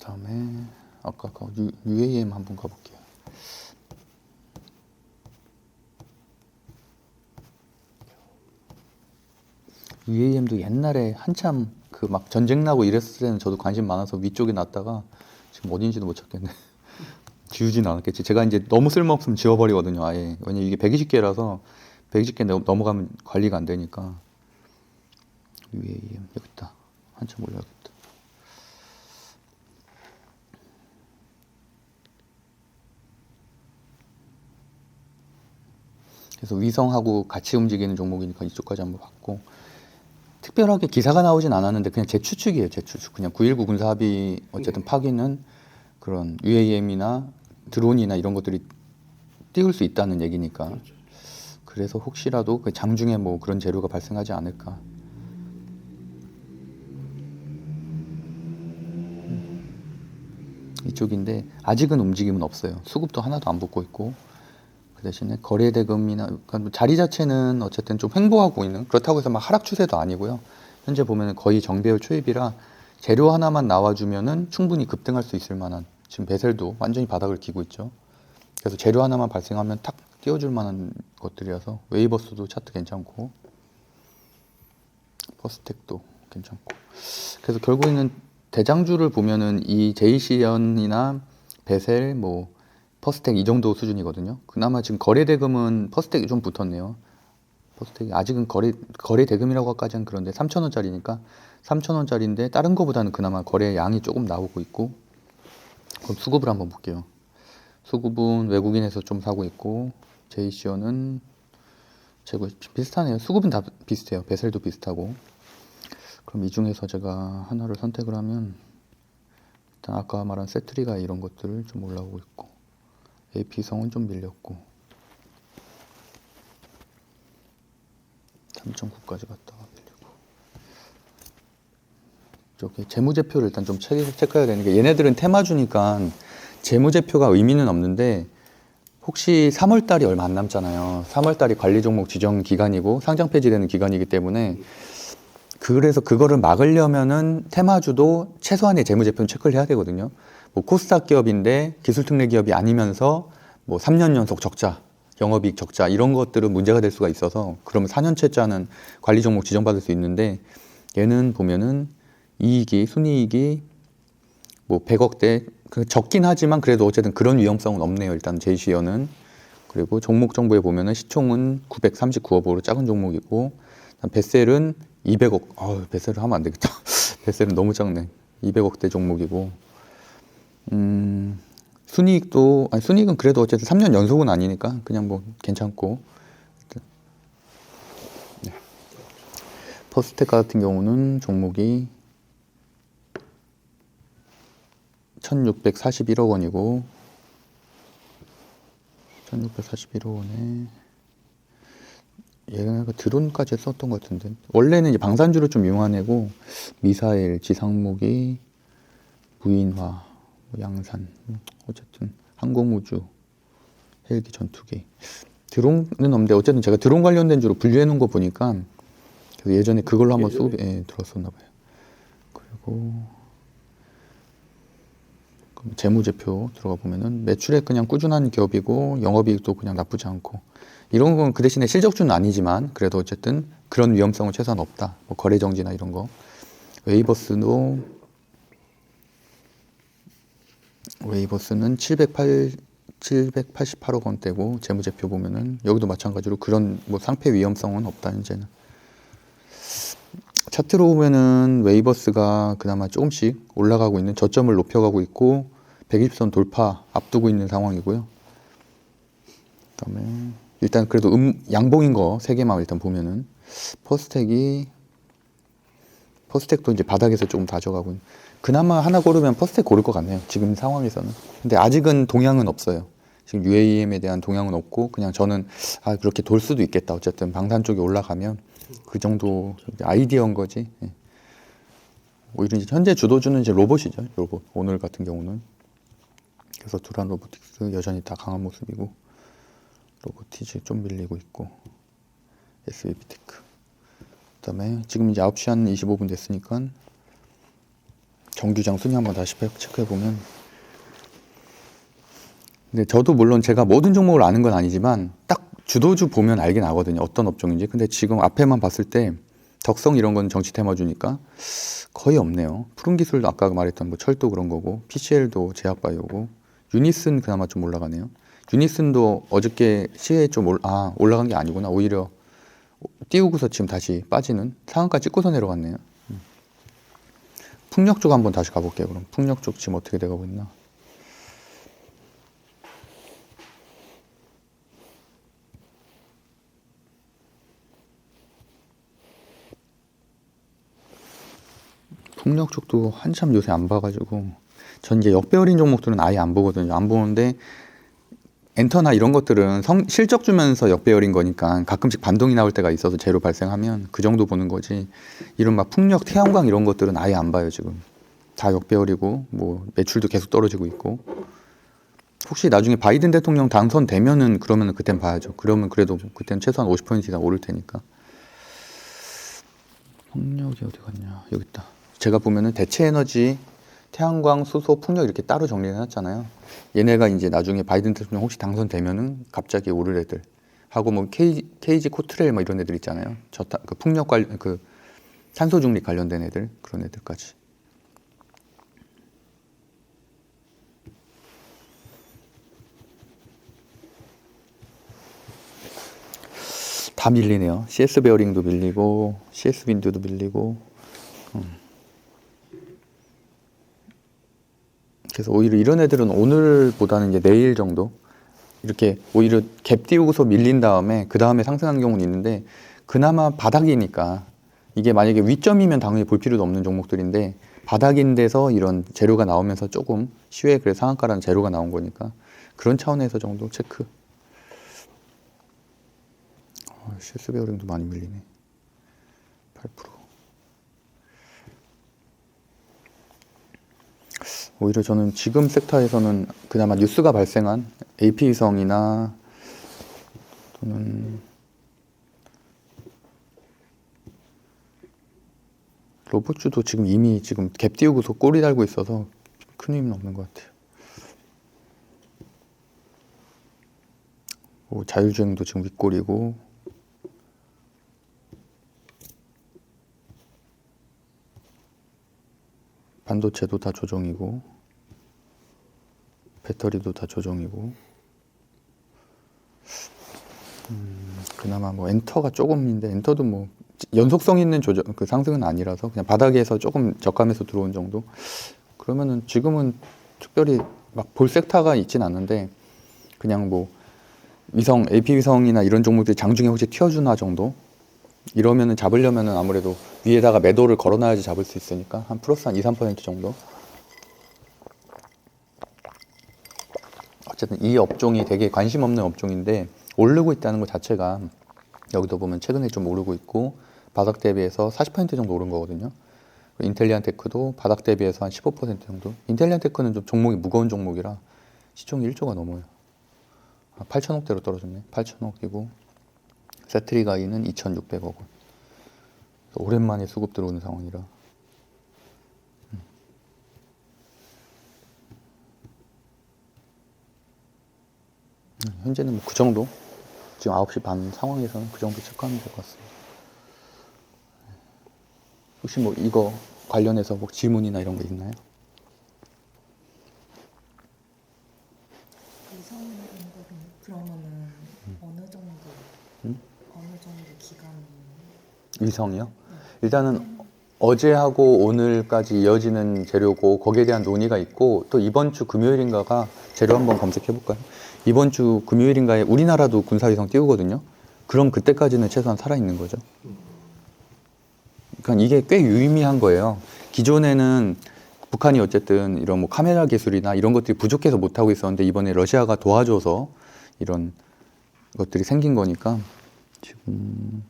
그다음에 아까 UAM 한번 가볼게요. UAM도 옛날에 한참 그 막 전쟁 나고 이랬을 때는 저도 관심 많아서 위쪽에 놨다가 지금 어딘지도 못 찾겠네. 지우진 않았겠지. 제가 이제 너무 쓸모없으면 지워버리거든요. 아예. 왜냐면 이게 120개라서 120개 넘어가면 관리가 안 되니까. UAM 여기 있다. 한참 올려야겠다. 그래서 위성하고 같이 움직이는 종목이니까 이쪽까지 한번 봤고 특별하게 기사가 나오진 않았는데 그냥 제 추측이에요. 제 추측. 그냥 9.19 군사합의 어쨌든 파기는 그런 UAM이나 드론이나 이런 것들이 띄울 수 있다는 얘기니까. 그래서 혹시라도 그 장중에 뭐 그런 재료가 발생하지 않을까. 이쪽인데 아직은 움직임은 없어요. 수급도 하나도 안 붙고 있고 그 대신에 거래 대금이나 그러니까 자리 자체는 어쨌든 좀 횡보하고 있는 그렇다고 해서 막 하락 추세도 아니고요. 현재 보면은 거의 정배열 초입이라 재료 하나만 나와주면은 충분히 급등할 수 있을 만한 지금 베셀도 완전히 바닥을 기고 있죠. 그래서 재료 하나만 발생하면 탁 띄워줄 만한 것들이라서 웨이버스도 차트 괜찮고 퍼스텍도 괜찮고 그래서 결국에는 대장주를 보면은 이 제이시연이나 베셀 뭐 퍼스텍 이 정도 수준이거든요. 그나마 지금 거래 대금은 퍼스텍이 좀 붙었네요. 퍼스텍이 아직은 거래 대금이라고까지는 그런데 3,000원짜리니까 3,000원짜리인데 다른 거보다는 그나마 거래 양이 조금 나오고 있고. 그럼 수급을 한번 볼게요. 수급은 외국인에서 좀 사고 있고 제이시언은 재고 비슷하네요. 수급은 다 비슷해요. 베셀도 비슷하고. 그럼 이 중에서 제가 하나를 선택을 하면 일단 아까 말한 세트리가 이런 것들 좀 올라오고 있고 AP성은 좀 밀렸고 3.9까지 갔다가 밀리고 저기 재무제표를 일단 좀 체크해야 되는 게 얘네들은 테마주니까 재무제표가 의미는 없는데 혹시 3월 달이 얼마 안 남잖아요. 3월 달이 관리 종목 지정 기간이고 상장 폐지되는 기간이기 때문에 그래서 그거를 막으려면은 테마주도 최소한의 재무제표 체크를 해야 되거든요. 뭐 코스닥 기업인데 기술특례 기업이 아니면서 뭐 3년 연속 적자, 영업이익 적자 이런 것들은 문제가 될 수가 있어서 그러면 4년째짜는 관리 종목 지정받을 수 있는데 얘는 보면은 이익이 순이익이 뭐 100억대 적긴 하지만 그래도 어쨌든 그런 위험성은 없네요. 일단 제이시어는. 그리고 종목 정보에 보면은 시총은 939억으로 작은 종목이고 베셀은 200억. 베셀을 하면 안 되겠다. 베셀은 너무 작네. 200억대 종목이고 순이익도 순이익은 그래도 어쨌든 3년 연속은 아니니까 그냥 뭐 괜찮고 네. 퍼스텍 같은 경우는 종목이 1641억 원이고 1641억 원에 얘가 드론까지 썼던 것 같은데 원래는 이제 방산주로 좀 유명한 애고 미사일, 지상무기, 무인화, 양산 어쨌든 항공우주, 헬기 전투기 드론은 없는데 어쨌든 제가 드론 관련된 주로 분류해 놓은 거 보니까 그래서 예전에 그걸로 한번 수업에 들었었나 봐요. 그리고 재무제표 들어가 보면은 매출액 그냥 꾸준한 기업이고 영업이익도 그냥 나쁘지 않고 이런 건 그 대신에 실적주는 아니지만 그래도 어쨌든 그런 위험성은 최소한 없다. 뭐 거래 정지나 이런 거. 웨이버스는 788억 원대고 재무제표 보면은 여기도 마찬가지로 그런 뭐 상패 위험성은 없다 현재는. 차트로 보면은 웨이버스가 그나마 조금씩 올라가고 있는 저점을 높여가고 있고 120선 돌파 앞두고 있는 상황이고요. 그다음에 일단 그래도 양봉인 거 세 개만 일단 보면은 퍼스텍도 이제 바닥에서 조금 다져가고 그나마 하나 고르면 퍼스텍 고를 것 같네요. 지금 상황에서는. 근데 아직은 동향은 없어요. 지금 UAM에 대한 동향은 없고 그냥 저는 그렇게 돌 수도 있겠다. 어쨌든 방산 쪽에 올라가면 그 정도 아이디어인 거지. 예. 오히려 이제 현재 주도주는 이제 로봇이죠. 로봇. 오늘 같은 경우는. 그래서 두란 로보틱스 여전히 다 강한 모습이고 로보티즈 좀 밀리고 있고 SBT크. 그다음에 지금 이제 9시 한 25분 됐으니까 정규장 순위 한번 다시 체크해 보면 근데 저도 물론 제가 모든 종목을 아는 건 아니지만 딱 주도주 보면 알긴 나거든요. 어떤 업종인지. 근데 지금 앞에만 봤을 때 덕성 이런 건 정치 테마주니까 거의 없네요. 푸른기술도 아까 말했던 뭐 철도 그런 거고 PCL도 제약바이오고 유니슨 그나마 좀 올라가네요. 유니슨도 어저께 시에 좀 올라간 게 아니구나. 오히려 띄우고서 지금 다시 빠지는 상한가 찍고서 내려갔네요. 풍력 쪽 한번 다시 가볼게요. 그럼 풍력 쪽 지금 어떻게 돼가고 있나? 풍력 쪽도 한참 요새 안 봐가지고 전 이제 역배열인 종목들은 아예 안 보거든요. 안 보는데 엔터나 이런 것들은 실적 주면서 역배열인 거니까 가끔씩 반동이 나올 때가 있어서 재료 발생하면 그 정도 보는 거지. 이런 막 풍력, 태양광 이런 것들은 아예 안 봐요 지금. 다 역배열이고 뭐 매출도 계속 떨어지고 있고. 혹시 나중에 바이든 대통령 당선되면은 그러면은 그땐 봐야죠. 그러면 그래도 그때는 최소한 50% 이상 오를 테니까. 풍력이 어디 갔냐? 여기 있다. 제가 보면은 대체에너지, 태양광, 수소, 풍력 이렇게 따로 정리해 놨잖아요. 얘네가 이제 나중에 바이든 대통령 혹시 당선되면은 갑자기 오를 애들 하고 뭐 KG 코트레일 뭐 이런 애들 있잖아요. 그 풍력 관련 그 탄소 중립 관련된 애들 그런 애들까지. 다 밀리네요. CS 베어링도 밀리고 CS 윈드도 밀리고. 그래서 오히려 이런 애들은 오늘보다는 이제 내일 정도 이렇게 오히려 갭 띄우고서 밀린 다음에 그 다음에 상승하는 경우는 있는데 그나마 바닥이니까 이게 만약에 위점이면 당연히 볼 필요도 없는 종목들인데 바닥인 데서 이런 재료가 나오면서 조금 시외 그래 상한가라는 재료가 나온 거니까 그런 차원에서 정도 체크. CS 베어링도 많이 밀리네. 8%. 오히려 저는 지금 섹터에서는 그나마 뉴스가 발생한 AP위성이나 또는 로봇주도 지금 이미 지금 갭 띄우고서 꼬리 달고 있어서 큰 의미는 없는 것 같아요. 자율주행도 지금 윗골이고, 반도체도 다 조정이고, 배터리도 다 조정이고, 그나마 뭐 엔터가 조금인데, 엔터도 뭐 연속성 있는 조정, 그 상승은 아니라서 그냥 바닥에서 조금 저감해서 들어온 정도. 그러면은 지금은 특별히 막 볼 섹터가 있진 않은데, 그냥 뭐 위성, AP 위성이나 이런 종목들이 장중에 혹시 튀어주나 정도? 이러면은 잡으려면은 아무래도 위에다가 매도를 걸어놔야지 잡을 수 있으니까 한 플러스 한 2, 3% 정도. 어쨌든 이 업종이 되게 관심 없는 업종인데 오르고 있다는 것 자체가, 여기도 보면 최근에 좀 오르고 있고 바닥 대비해서 40% 정도 오른 거거든요. 인텔리안 테크도 바닥 대비해서 한 15% 정도. 인텔리안 테크는 좀 종목이 무거운 종목이라 시총이 1조가 넘어요. 8천억대로 떨어졌네. 8천억이고 세트리가이는 2,600억 원. 오랜만에 수급 들어오는 상황이라. 현재는 뭐 그 정도. 지금 9시 반 상황에서는 그 정도 체크하면 될 것 같습니다. 혹시 뭐 이거 관련해서 뭐 질문이나 이런 거 있나요? 그러면은 어느 정도 기간이? 위성이요? 일단은 어제하고 오늘까지 이어지는 재료고 거기에 대한 논의가 있고, 또 이번 주 금요일인가가 재료 한번 검색해 볼까요? 이번 주 금요일인가에 우리나라도 군사위성 띄우거든요. 그럼 그때까지는 최소한 살아있는 거죠. 그러니까 이게 꽤 유의미한 거예요. 기존에는 북한이 어쨌든 이런 뭐 카메라 기술이나 이런 것들이 부족해서 못하고 있었는데, 이번에 러시아가 도와줘서 이런 것들이 생긴 거니까 지금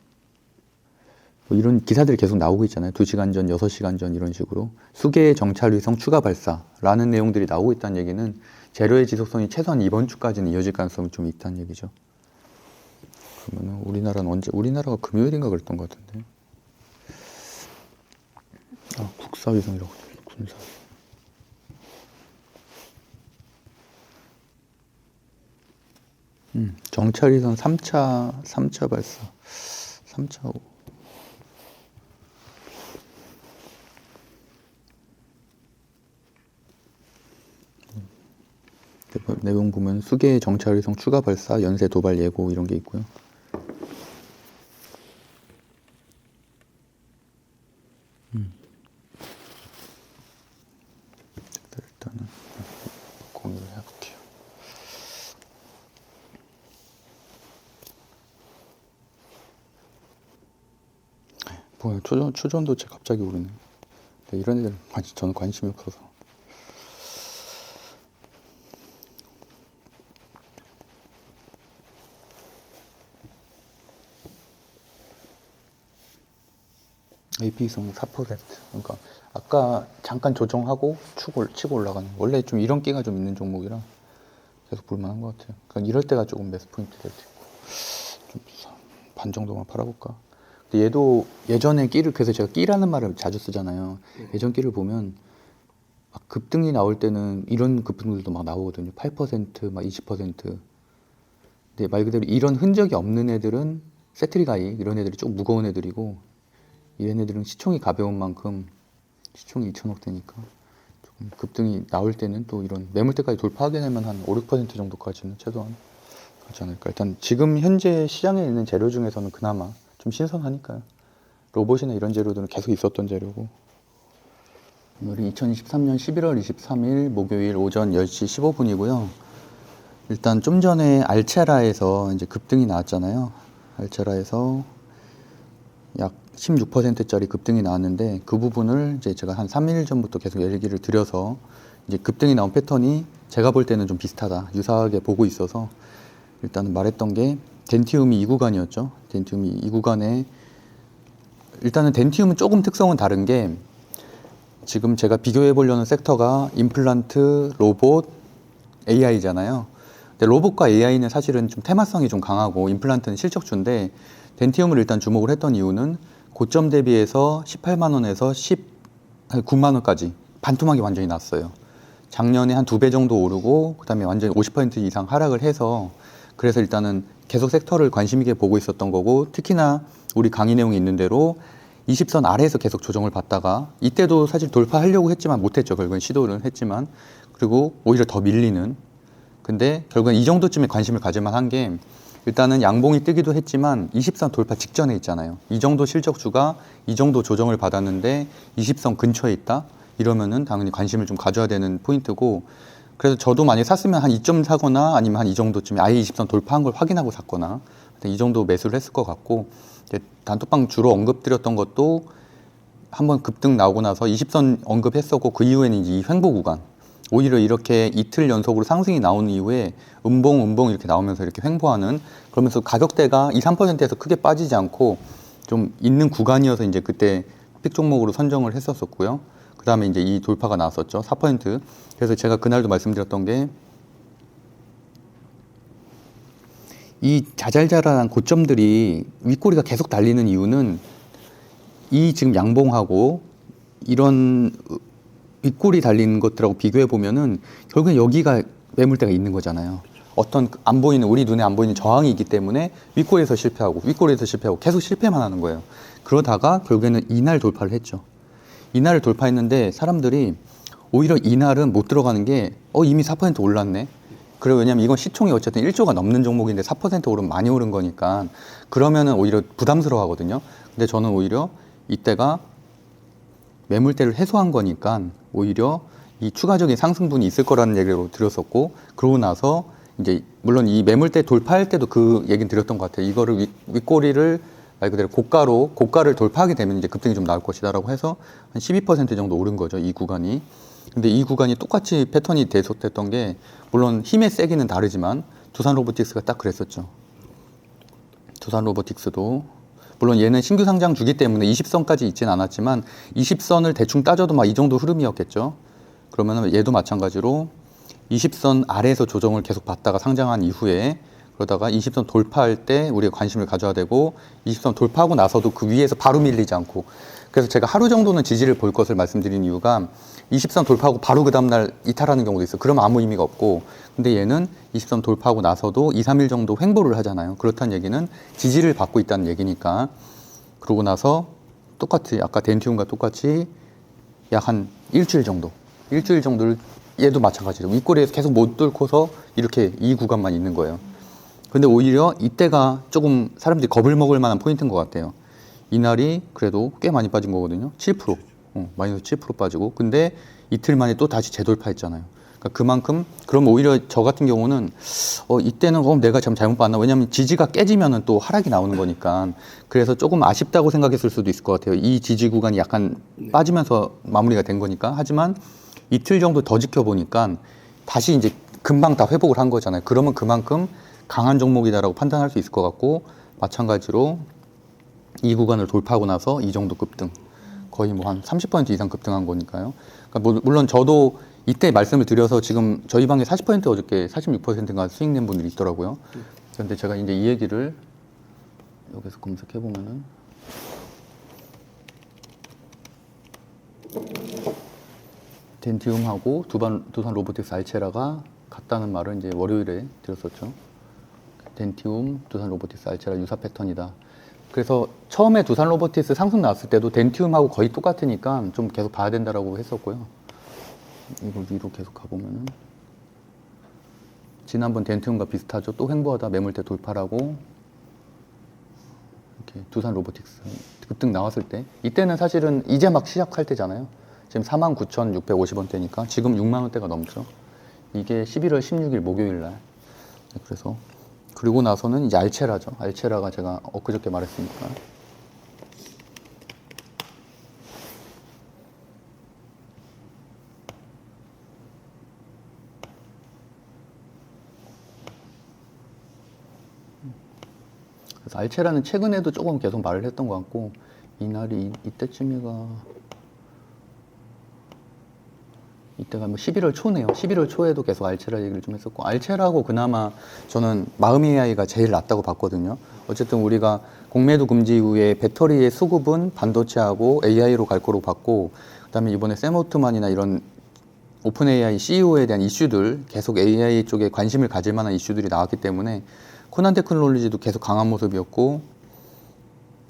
뭐 이런 기사들이 계속 나오고 있잖아요. 2시간 전, 6시간 전 이런 식으로 수계 정찰위성 추가 발사라는 내용들이 나오고 있다는 얘기는 재료의 지속성이 최소한 이번 주까지는 이어질 가능성이 좀 있다는 얘기죠. 그러면 우리나라는 언제? 우리나라가 금요일인가 그랬던 것 같은데. 국사위성이라고 군사. 정찰위성 3차 발사. 3차. 내용 보면 수계 정찰위성 추가 발사, 연쇄 도발 예고 이런 게 있고요. 일단은 공유를 해볼게요. 뭐야, 초전도체 갑자기 오르네. 이런 애들 저는 관심이 없어서. AP성 4%. 그러니까 아까 잠깐 조정하고 치고 올라가는, 원래 좀 이런 끼가 좀 있는 종목이라 계속 볼만한 것 같아요. 그러니까 이럴 때가 조금 매수 포인트 될 수 있고, 좀 반 정도만 팔아볼까. 근데 얘도 예전에 끼를, 그래서 제가 끼라는 말을 자주 쓰잖아요. 예전 끼를 보면 막 급등이 나올 때는 이런 급등들도 막 나오거든요. 8%, 막 20%. 근데 말 그대로 이런 흔적이 없는 애들은 세트리가이 이런 애들이 좀 무거운 애들이고, 얘네들은 시총이 가벼운 만큼 시총이 2천억대니까 조금 급등이 나올 때는 또 이런 매물대까지 돌파하게 되면 한 5, 6% 정도까지는 최소한 가지 않을까. 일단 지금 현재 시장에 있는 재료 중에서는 그나마 좀 신선하니까요. 로봇이나 이런 재료들은 계속 있었던 재료고. 오늘이 2023년 11월 23일 목요일 오전 10시 15분이고요. 일단 좀 전에 알체라에서 이제 급등이 나왔잖아요. 알체라에서 약 16%짜리 급등이 나왔는데, 그 부분을 이제 제가 한 3일 전부터 계속 얘기를 드려서 이제 급등이 나온 패턴이 제가 볼 때는 좀 비슷하다, 유사하게 보고 있어서 일단은 말했던 게 덴티움이 2구간이었죠. 덴티움이 2구간에, 일단은 덴티움은 조금 특성은 다른 게 지금 제가 비교해 보려는 섹터가 임플란트, 로봇, AI잖아요. 근데 로봇과 AI는 사실은 좀 테마성이 좀 강하고 임플란트는 실적주인데 덴티움을 일단 주목을 했던 이유는 고점 대비해서 18만 원에서 19만 원까지 반토막이 완전히 났어요. 작년에 한 2배 정도 오르고 그다음에 완전히 50% 이상 하락을 해서 그래서 일단은 계속 섹터를 관심 있게 보고 있었던 거고 특히나 우리 강의 내용이 있는 대로 20선 아래에서 계속 조정을 받다가 이때도 사실 돌파하려고 했지만 못했죠. 결국엔 시도를 했지만 그리고 오히려 더 밀리는 근데 결국엔 이 정도쯤에 관심을 가질 만한 게 일단은 양봉이 뜨기도 했지만 20선 돌파 직전에 있잖아요. 이 정도 실적주가 이 정도 조정을 받았는데 20선 근처에 있다? 이러면은 당연히 관심을 좀 가져야 되는 포인트고 그래서 저도 만약에 샀으면 한 2점 사거나 아니면 한 이 정도쯤에 아예 20선 돌파한 걸 확인하고 샀거나 이 정도 매수를 했을 것 같고 단톡방 주로 언급드렸던 것도 한번 급등 나오고 나서 20선 언급했었고 그 이후에는 이제 이 횡보 구간 오히려 이렇게 이틀 연속으로 상승이 나온 이후에 음봉 이렇게 나오면서 이렇게 횡보하는 그러면서 가격대가 2, 3%에서 크게 빠지지 않고 좀 있는 구간이어서 이제 그때 픽 종목으로 선정을 했었었고요. 그 다음에 이제 이 돌파가 나왔었죠. 4%. 그래서 제가 그날도 말씀드렸던 게 이 자잘자잘한 고점들이 윗꼬리가 계속 달리는 이유는 이 지금 양봉하고 이런 윗꼬리 달린 것들하고 비교해 보면은 결국엔 여기가 매물대가 있는 거잖아요. 어떤 안 보이는 우리 눈에 안 보이는 저항이 있기 때문에 윗꼬리에서 실패하고 윗꼬리에서 실패하고 계속 실패만 하는 거예요. 그러다가 결국에는 이날 돌파를 했죠. 이날을 돌파했는데 사람들이 오히려 이날은 못 들어가는 게 이미 4% 올랐네. 그리고 왜냐면 이건 시총이 어쨌든 1조가 넘는 종목인데 4% 오르면 많이 오른 거니까 그러면은 오히려 부담스러워 하거든요. 근데 저는 오히려 이때가 매물대를 해소한 거니까 오히려 이 추가적인 상승분이 있을 거라는 얘기로 드렸었고 그러고 나서 이제 물론 이 매물대 돌파할 때도 그 얘기는 드렸던 것 같아요. 이거를 윗꼬리를 말 그대로 고가를 돌파하게 되면 이제 급등이 좀 나올 것이다라고 해서 한 12% 정도 오른 거죠. 이 구간이. 근데 이 구간이 똑같이 패턴이 계속됐던 게 물론 힘의 세기는 다르지만 두산 로보틱스가 딱 그랬었죠. 두산 로보틱스도 물론 얘는 신규 상장 주기 때문에 20선까지 있진 않았지만 20선을 대충 따져도 막 이 정도 흐름이었겠죠. 그러면 얘도 마찬가지로 20선 아래에서 조정을 계속 받다가 상장한 이후에 그러다가 20선 돌파할 때 우리가 관심을 가져야 되고 20선 돌파하고 나서도 그 위에서 바로 밀리지 않고 그래서 제가 하루 정도는 지지를 볼 것을 말씀드린 이유가 20선 돌파하고 바로 그 다음날 이탈하는 경우도 있어요. 그러면 아무 의미가 없고 근데 얘는 20선 돌파하고 나서도 2, 3일 정도 횡보를 하잖아요. 그렇다는 얘기는 지지를 받고 있다는 얘기니까 그러고 나서 똑같이 아까 덴티움과 똑같이 약 한 일주일 정도를 얘도 마찬가지로 윗꼬리에서 계속 못 뚫고서 이렇게 이 구간만 있는 거예요. 근데 오히려 이때가 조금 사람들이 겁을 먹을 만한 포인트인 것 같아요. 이날이 그래도 꽤 많이 빠진 거거든요. 7%. 마이너스 7% 빠지고. 근데 이틀 만에 또 다시 재돌파했잖아요. 그러니까 그만큼, 그럼 오히려 저 같은 경우는, 이때는 내가 잘못 봤나? 왜냐면 지지가 깨지면은 또 하락이 나오는 거니까. 그래서 조금 아쉽다고 생각했을 수도 있을 것 같아요. 이 지지 구간이 약간 빠지면서 마무리가 된 거니까. 하지만 이틀 정도 더 지켜보니까 다시 이제 금방 다 회복을 한 거잖아요. 그러면 그만큼 강한 종목이다라고 판단할 수 있을 것 같고 마찬가지로 이 구간을 돌파하고 나서 이 정도 급등 거의 뭐 한 30% 이상 급등한 거니까요. 그러니까 물론 저도 이때 말씀을 드려서 지금 저희 방에 40% 어저께 46%인가 수익 낸 분들이 있더라고요. 그런데 제가 이제 이 얘기를 여기서 검색해 보면은 덴티움하고 두산 로보틱스 알체라가 같다는 말을 이제 월요일에 드렸었죠. 덴티움, 두산 로보틱스 알체라 유사 패턴이다. 그래서 처음에 두산 로보틱스 상승 나왔을 때도 덴티움하고 거의 똑같으니까 좀 계속 봐야 된다라고 했었고요. 이거 위로 계속 가보면은 지난번 덴티움과 비슷하죠. 또 횡보하다 매물대 돌파라고 이렇게 두산 로보틱스 급등 나왔을 때 이때는 사실은 이제 막 시작할 때잖아요. 지금 49,650원대니까 지금 6만 원대가 넘죠. 이게 11월 16일 목요일 날. 그래서 그리고 나서는 이제 알체라죠. 알체라가 제가 엊그저께 말했으니까. 그래서 알체라는 최근에도 조금 계속 말을 했던 것 같고 이날이 이때쯤이가 이때가 뭐 11월 초네요. 11월 초에도 계속 알체라 얘기를 좀 했었고, 알체라고 그나마 저는 마음 AI가 제일 낫다고 봤거든요. 어쨌든 우리가 공매도 금지 이후에 배터리의 수급은 반도체하고 AI로 갈 거로 봤고, 그다음에 이번에 샘 올트만이나 이런 오픈 AI CEO에 대한 이슈들, 계속 AI 쪽에 관심을 가질 만한 이슈들이 나왔기 때문에 코난 테크놀로지도 계속 강한 모습이었고,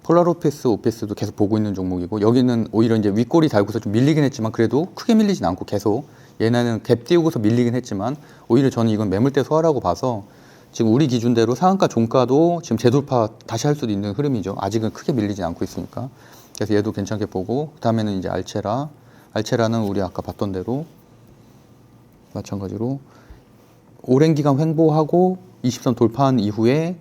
폴라로피스 오피스도 계속 보고 있는 종목이고, 여기는 오히려 이제 윗꼬리 달고서 좀 밀리긴 했지만 그래도 크게 밀리진 않고 계속 얘네는 갭 띄우고서 밀리긴 했지만 오히려 저는 이건 매물대 소화라고 봐서 지금 우리 기준대로 상한가 종가도 지금 재돌파 다시 할 수도 있는 흐름이죠. 아직은 크게 밀리진 않고 있으니까. 그래서 얘도 괜찮게 보고, 그 다음에는 이제 알체라는 우리 아까 봤던 대로 마찬가지로 오랜 기간 횡보하고 20선 돌파한 이후에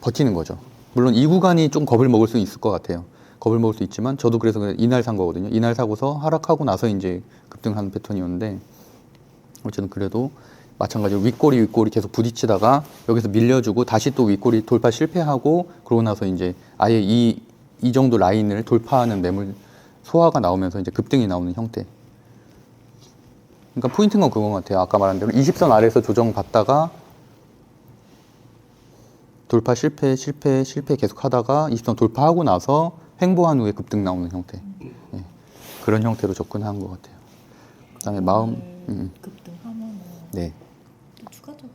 버티는 거죠. 물론 이 구간이 좀 겁을 먹을 수 있을 것 같아요. 겁을 먹을 수 있지만 저도 그래서 그냥 이날 산 거거든요. 이날 사고서 하락하고 나서 이제 급등하는 패턴이었는데, 어쨌든 그래도 마찬가지로 윗꼬리 계속 부딪히다가 여기서 밀려주고 다시 또 윗꼬리 돌파 실패하고, 그러고 나서 이제 아예 이 정도 라인을 돌파하는 매물 소화가 나오면서 이제 급등이 나오는 형태. 그러니까 포인트는 건 그건 같아요. 아까 말한 대로 20선 아래에서 조정받다가 돌파 실패 계속 하다가 20선 돌파하고 나서 횡보한 후에 급등 나오는 형태. 예. 그런 형태로 접근한 것 같아요. 그다음에 마음 급등하면은 네. 또 추가적으로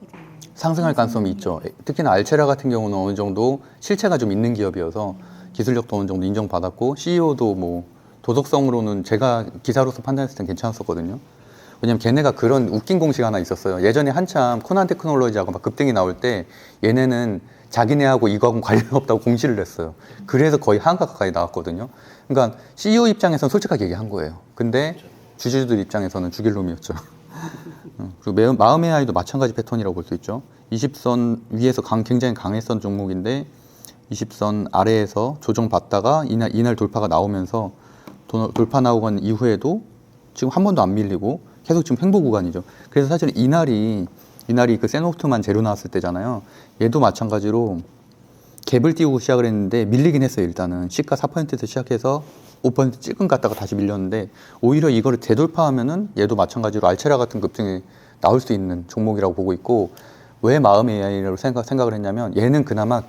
상승할 가능성이 있죠. 특히나 알체라 같은 경우는 어느 정도 실체가 좀 있는 기업이어서 기술력도 어느 정도 인정받았고, CEO도 뭐 도덕성으로는 제가 기사로서 판단했을 땐 괜찮았었거든요. 왜냐면 걔네가 그런 웃긴 공식 하나 있었어요. 예전에 한참 코난 테크놀로지하고 막 급등이 나올 때 얘네는 자기네하고 이거하고는 관련 없다고 공시를 했어요. 그래서 거의 한가 가까이 나왔거든요. 그러니까 CEO 입장에서는 솔직하게 얘기한 거예요. 근데 주주들 입장에서는 죽일 놈이었죠. 그리고 마음의 아이도 마찬가지 패턴이라고 볼 수 있죠. 20선 위에서 굉장히 강했던 종목인데 20선 아래에서 조정받다가 이날 돌파가 나오면서 돌파 나오고 난 이후에도 지금 한 번도 안 밀리고 계속 지금 횡보 구간이죠. 그래서 사실 이날이 그 세노프트만 재료 나왔을 때잖아요. 얘도 마찬가지로 갭을 띄우고 시작을 했는데 밀리긴 했어요. 일단은 시가 4%에서 시작해서 5% 찔끔 갔다가 다시 밀렸는데, 오히려 이거를 재돌파하면은 얘도 마찬가지로 알체라 같은 급등이 나올 수 있는 종목이라고 보고 있고, 왜 마음 AI라고 생각을 했냐면 얘는 그나마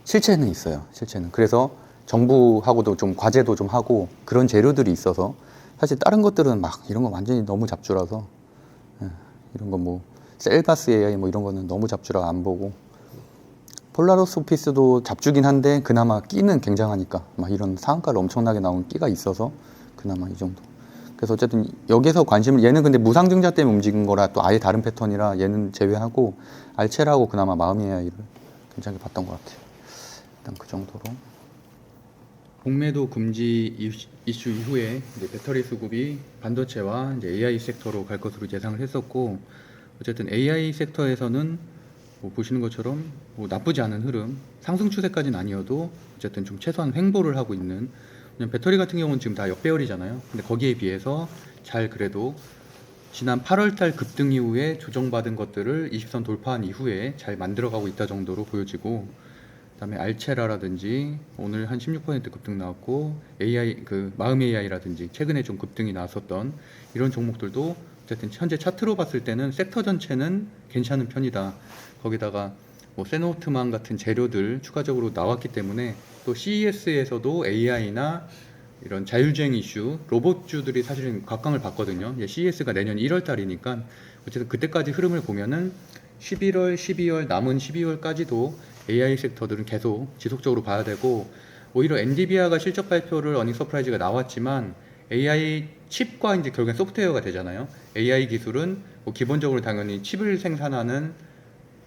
실체는 있어요. 실체는. 그래서 정부하고도 좀 과제도 좀 하고 그런 재료들이 있어서, 사실 다른 것들은 막 이런 거 완전히 너무 잡주라서, 이런 거 뭐 셀가스 AI 뭐 이런 거는 너무 잡주라 안 보고, 폴라로스 오피스도 잡주긴 한데 그나마 끼는 굉장하니까 막 이런 상한가를 엄청나게 나온 끼가 있어서 그나마 이 정도. 그래서 어쨌든 여기서 관심을, 얘는 근데 무상증자 때문에 움직인 거라 또 아예 다른 패턴이라 얘는 제외하고 알체라고 그나마 마음 AI를 괜찮게 봤던 것 같아요. 일단 그 정도로. 공매도 금지 이슈 이후에 이제 배터리 수급이 반도체와 이제 AI 섹터로 갈 것으로 예상을 했었고, 어쨌든 AI 섹터에서는 뭐 보시는 것처럼 뭐 나쁘지 않은 흐름, 상승 추세까지는 아니어도 어쨌든 좀 최소한 횡보를 하고 있는. 왜냐면 배터리 같은 경우는 지금 다 역배열이잖아요. 근데 거기에 비해서 잘 그래도 지난 8월달 급등 이후에 조정받은 것들을 20선 돌파한 이후에 잘 만들어가고 있다 정도로 보여지고, 그다음에 알체라라든지 오늘 한 16% 급등 나왔고, AI 그 마음 AI라든지 최근에 좀 급등이 나왔었던 이런 종목들도 어쨌든 현재 차트로 봤을 때는 섹터 전체는 괜찮은 편이다. 거기다가 뭐 세노트만 같은 재료들 추가적으로 나왔기 때문에, 또 CES에서도 AI나 이런 자율주행 이슈, 로봇주들이 사실은 각광을 받거든요. CES가 내년 1월 달이니까 어쨌든 그때까지 흐름을 보면은 11월, 12월, 남은 12월까지도 AI 섹터들은 계속 지속적으로 봐야 되고, 오히려 엔비디아가 실적 발표를 어닝 서프라이즈가 나왔지만 AI 칩과 이제 결국엔 소프트웨어가 되잖아요. AI 기술은 뭐 기본적으로 당연히 칩을 생산하는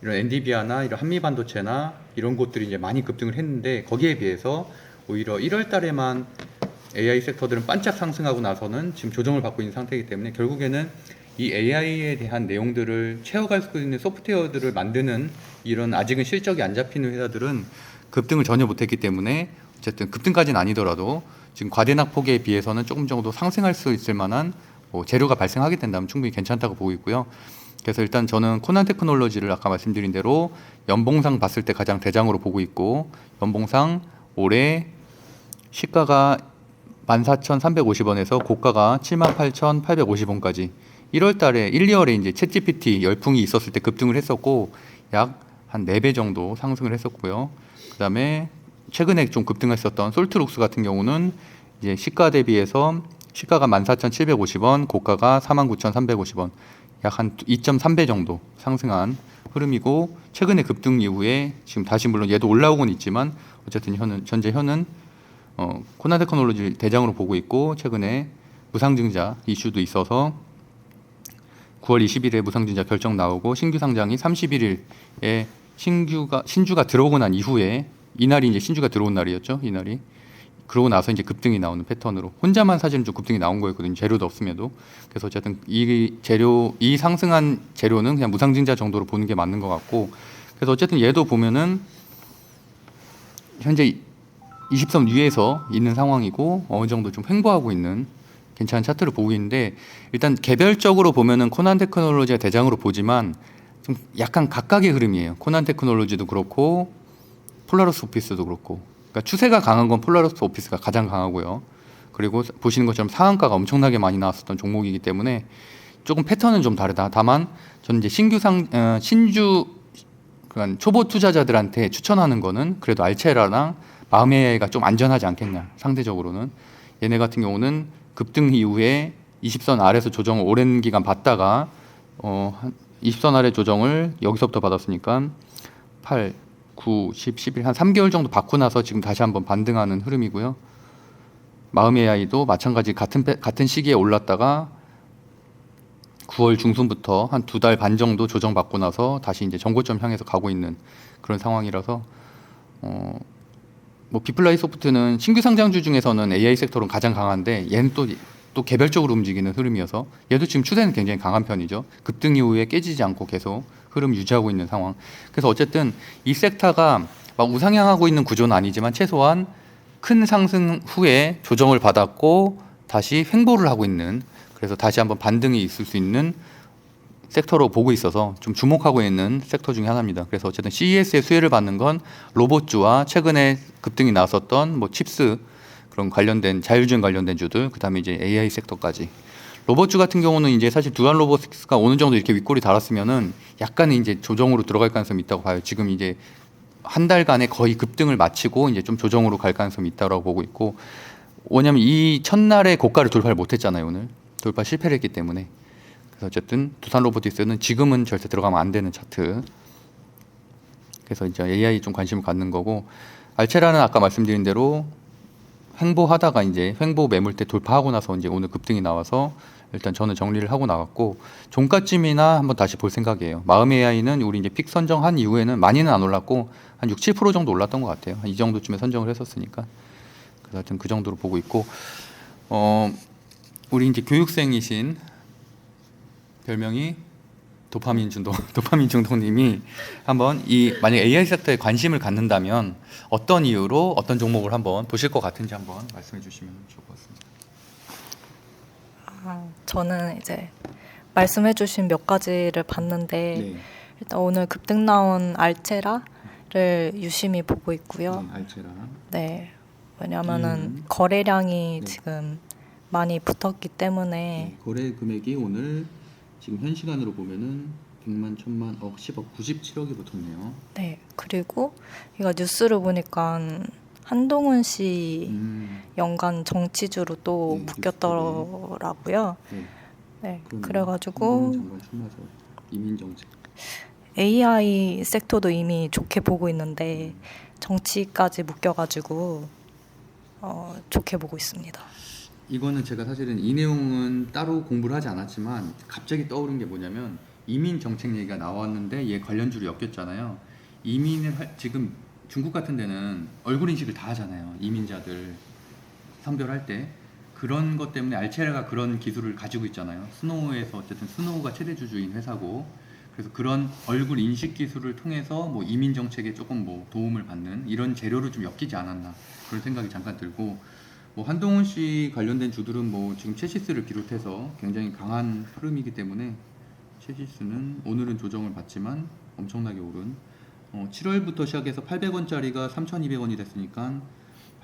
이런 엔비디아나 이런 한미 반도체나 이런 곳들이 이제 많이 급등을 했는데, 거기에 비해서 오히려 1월 달에만 AI 섹터들은 반짝 상승하고 나서는 지금 조정을 받고 있는 상태이기 때문에, 결국에는 이 AI에 대한 내용들을 채워갈 수 있는 소프트웨어들을 만드는 이런 아직은 실적이 안 잡히는 회사들은 급등을 전혀 못했기 때문에, 어쨌든 급등까지는 아니더라도 지금 과대낙폭에 비해서는 조금 정도 상승할 수 있을 만한 뭐 재료가 발생하게 된다면 충분히 괜찮다고 보고 있고요. 그래서 일단 저는 코난 테크놀로지를 아까 말씀드린 대로 연봉상 봤을 때 가장 대장으로 보고 있고, 연봉상 올해 시가가 14,350원에서 고가가 78,850원까지 1월 달에 1, 2월에 이제 챗GPT 열풍이 있었을 때 급등을 했었고 약 한 4배 정도 상승을 했었고요. 그다음에 최근에 좀 급등했었던 솔트룩스 같은 경우는 이제 시가 대비해서 시가가 14,750원, 고가가 49,350원, 약 한 2.3배 정도 상승한 흐름이고 최근에 급등 이후에 지금 다시 물론 얘도 올라오곤 있지만 어쨌든 현재 현은 코난 테크놀로지 대장으로 보고 있고 최근에 무상증자 이슈도 있어서 9월 20일에 무상증자 결정 나오고 신규 상장이 31일에 신주가 들어오고 난 이후에 이날이 이제 신주가 들어온 날이었죠. 이날이 그러고 나서 이제 급등이 나오는 패턴으로 혼자만 사실은 좀 급등이 나온 거였거든요. 재료도 없음에도. 그래서 어쨌든 이 상승한 재료는 그냥 무상증자 정도로 보는 게 맞는 것 같고 그래서 어쨌든 얘도 보면은 현재 20선 위에서 있는 상황이고 어느 정도 좀 횡보하고 있는 괜찮은 차트를 보고 있는데 일단 개별적으로 보면은 코난 테크놀로지가 대장으로 보지만 좀 약간 각각의 흐름이에요. 코난 테크놀로지도 그렇고 폴라리스 오피스도 그렇고 그러니까 추세가 강한 건 폴라리스 오피스가 가장 강하고요. 그리고 보시는 것처럼 상한가가 엄청나게 많이 나왔었던 종목이기 때문에 조금 패턴은 좀 다르다. 다만 저는 이제 신주 그러니까 초보 투자자들한테 추천하는 거는 그래도 알체라랑 마음의가 좀 안전하지 않겠냐. 상대적으로는 얘네 같은 경우는 급등 이후에 20선 아래에서 조정을 오랜 기간 받다가 20선 아래 조정을 여기서부터 받았으니까 8, 9, 10, 11 한 3개월 정도 받고 나서 지금 다시 한번 반등하는 흐름이고요. 마음의 AI도 마찬가지 같은 시기에 올랐다가 9월 중순부터 한 2달 반 정도 조정받고 나서 다시 이제 정고점 향해서 가고 있는 그런 상황이라서 뭐 비플라이 소프트는 신규 상장주 중에서는 AI 섹터로 가장 강한데 얘는 또 개별적으로 움직이는 흐름이어서 얘도 지금 추세는 굉장히 강한 편이죠. 급등 이후에 깨지지 않고 계속 흐름 유지하고 있는 상황. 그래서 어쨌든 이 섹터가 막 우상향하고 있는 구조는 아니지만 최소한 큰 상승 후에 조정을 받았고 다시 횡보를 하고 있는 그래서 다시 한번 반등이 있을 수 있는 섹터로 보고 있어서 좀 주목하고 있는 섹터 중에 하나입니다. 그래서 어쨌든 CES의 수혜를 받는 건 로봇주와 최근에 급등이 나섰던 뭐 칩스 그런 관련된 자율주행 관련된 주들, 그다음에 이제 AI 섹터까지. 로봇주 같은 경우는 이제 사실 두안 로보틱스가 어느 정도 이렇게 윗골이 달았으면은 약간의 이제 조정으로 들어갈 가능성이 있다고 봐요. 지금 이제 한 달간의 거의 급등을 마치고 이제 좀 조정으로 갈 가능성이 있다고 보고 있고, 왜냐면 이 첫날에 고가를 돌파를 못했잖아요. 오늘 돌파 실패를 했기 때문에. 그래서 어쨌든 두산 로보틱스는 지금은 절대 들어가면 안 되는 차트. 그래서 이제 AI 좀 관심을 갖는 거고, 알체라는 아까 말씀드린 대로 횡보하다가 이제 횡보 매물대 돌파하고 나서 이제 오늘 급등이 나와서 일단 저는 정리를 하고 나갔고, 종가쯤이나 한번 다시 볼 생각이에요. 마음 AI는 우리 이제 픽 선정한 이후에는 많이는 안 올랐고 한 6, 7% 정도 올랐던 것 같아요. 이 정도쯤에 선정을 했었으니까. 그래서 하여튼 그 정도로 보고 있고, 우리 이제 교육생이신 별명이 도파민 중독님이 한번 이 만약 AI 섹터에 관심을 갖는다면 어떤 이유로 어떤 종목을 한번 보실 것 같은지 한번 말씀해 주시면 좋을 것 같습니다. 저는 이제 말씀해주신 몇 가지를 봤는데 네. 일단 오늘 급등 나온 알체라를 유심히 보고 있고요. 알체라. 네, 왜냐하면은 거래량이 네. 지금 많이 붙었기 때문에 네, 거래 금액이 오늘 지금 현 시간으로 보면은 100만, 1000만, 억, 10억, 97억이 붙었네요. 네, 그리고 이거 뉴스를 보니까 한동훈 씨 연간 정치주로 또 네, 묶였더라고요. 네. 네, 그러네요. 그래가지고 장관 출마설, 이민 정책. AI 섹터도 이미 좋게 보고 있는데 정치까지 묶여가지고 좋게 보고 있습니다. 이거는 제가 사실은 이 내용은 따로 공부를 하지 않았지만 갑자기 떠오른 게 뭐냐면 이민 정책 얘기가 나왔는데 얘 관련주로 엮였잖아요. 지금 중국 같은 데는 얼굴 인식을 다 하잖아요. 이민자들 선별할 때. 그런 것 때문에 알체라가 그런 기술을 가지고 있잖아요. 스노우에서 어쨌든 스노우가 최대 주주인 회사고, 그래서 그런 얼굴 인식 기술을 통해서 뭐 이민 정책에 조금 뭐 도움을 받는 이런 재료를 좀 엮이지 않았나 그런 생각이 잠깐 들고, 뭐 한동훈 씨 관련된 주들은 뭐 지금 체시스를 비롯해서 굉장히 강한 흐름이기 때문에 체시스는 오늘은 조정을 받지만 엄청나게 오른 7월부터 시작해서 800원짜리가 3,200원이 됐으니까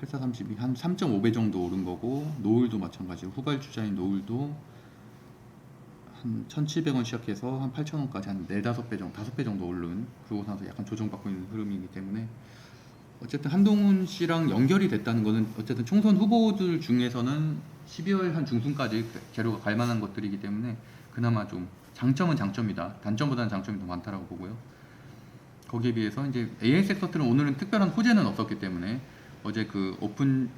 8432 한 3.5배 정도 오른 거고, 노을도 마찬가지고 후발주자인 노을도 한 1,700원 시작해서 한 8,000원까지 한 4, 5배 정도, 5배 정도 오른, 그러고 나서 약간 조정받고 있는 흐름이기 때문에 어쨌든 한동훈 씨랑 연결이 됐다는 거는 어쨌든 총선 후보들 중에서는 12월 한 중순까지 재료가 갈 만한 것들이기 때문에 그나마 좀 장점은 장점이다. 단점보다는 장점이 더 많다라고 보고요. 거기에 비해서 이제 AI 섹터들은 오늘은 특별한 호재는 없었기 때문에 어제 그 오픈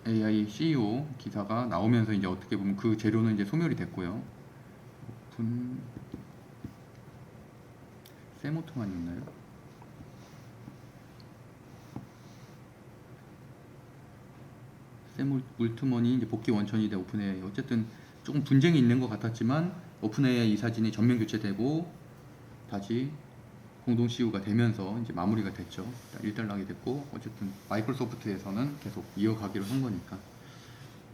AI CEO 기사가 나오면서 이제 어떻게 보면 그 재료는 이제 소멸이 됐고요. 오픈 세모트만 있나요? 세몰트먼이 이제 복귀 원천이 돼 오픈 AI 어쨌든 조금 분쟁이 있는 것 같았지만 오픈 AI 이사진이 전면 교체되고 다시 공동 CEO가 되면서 이제 마무리가 됐죠. 일단락이 됐고 어쨌든 마이크로소프트에서는 계속 이어가기로 한 거니까.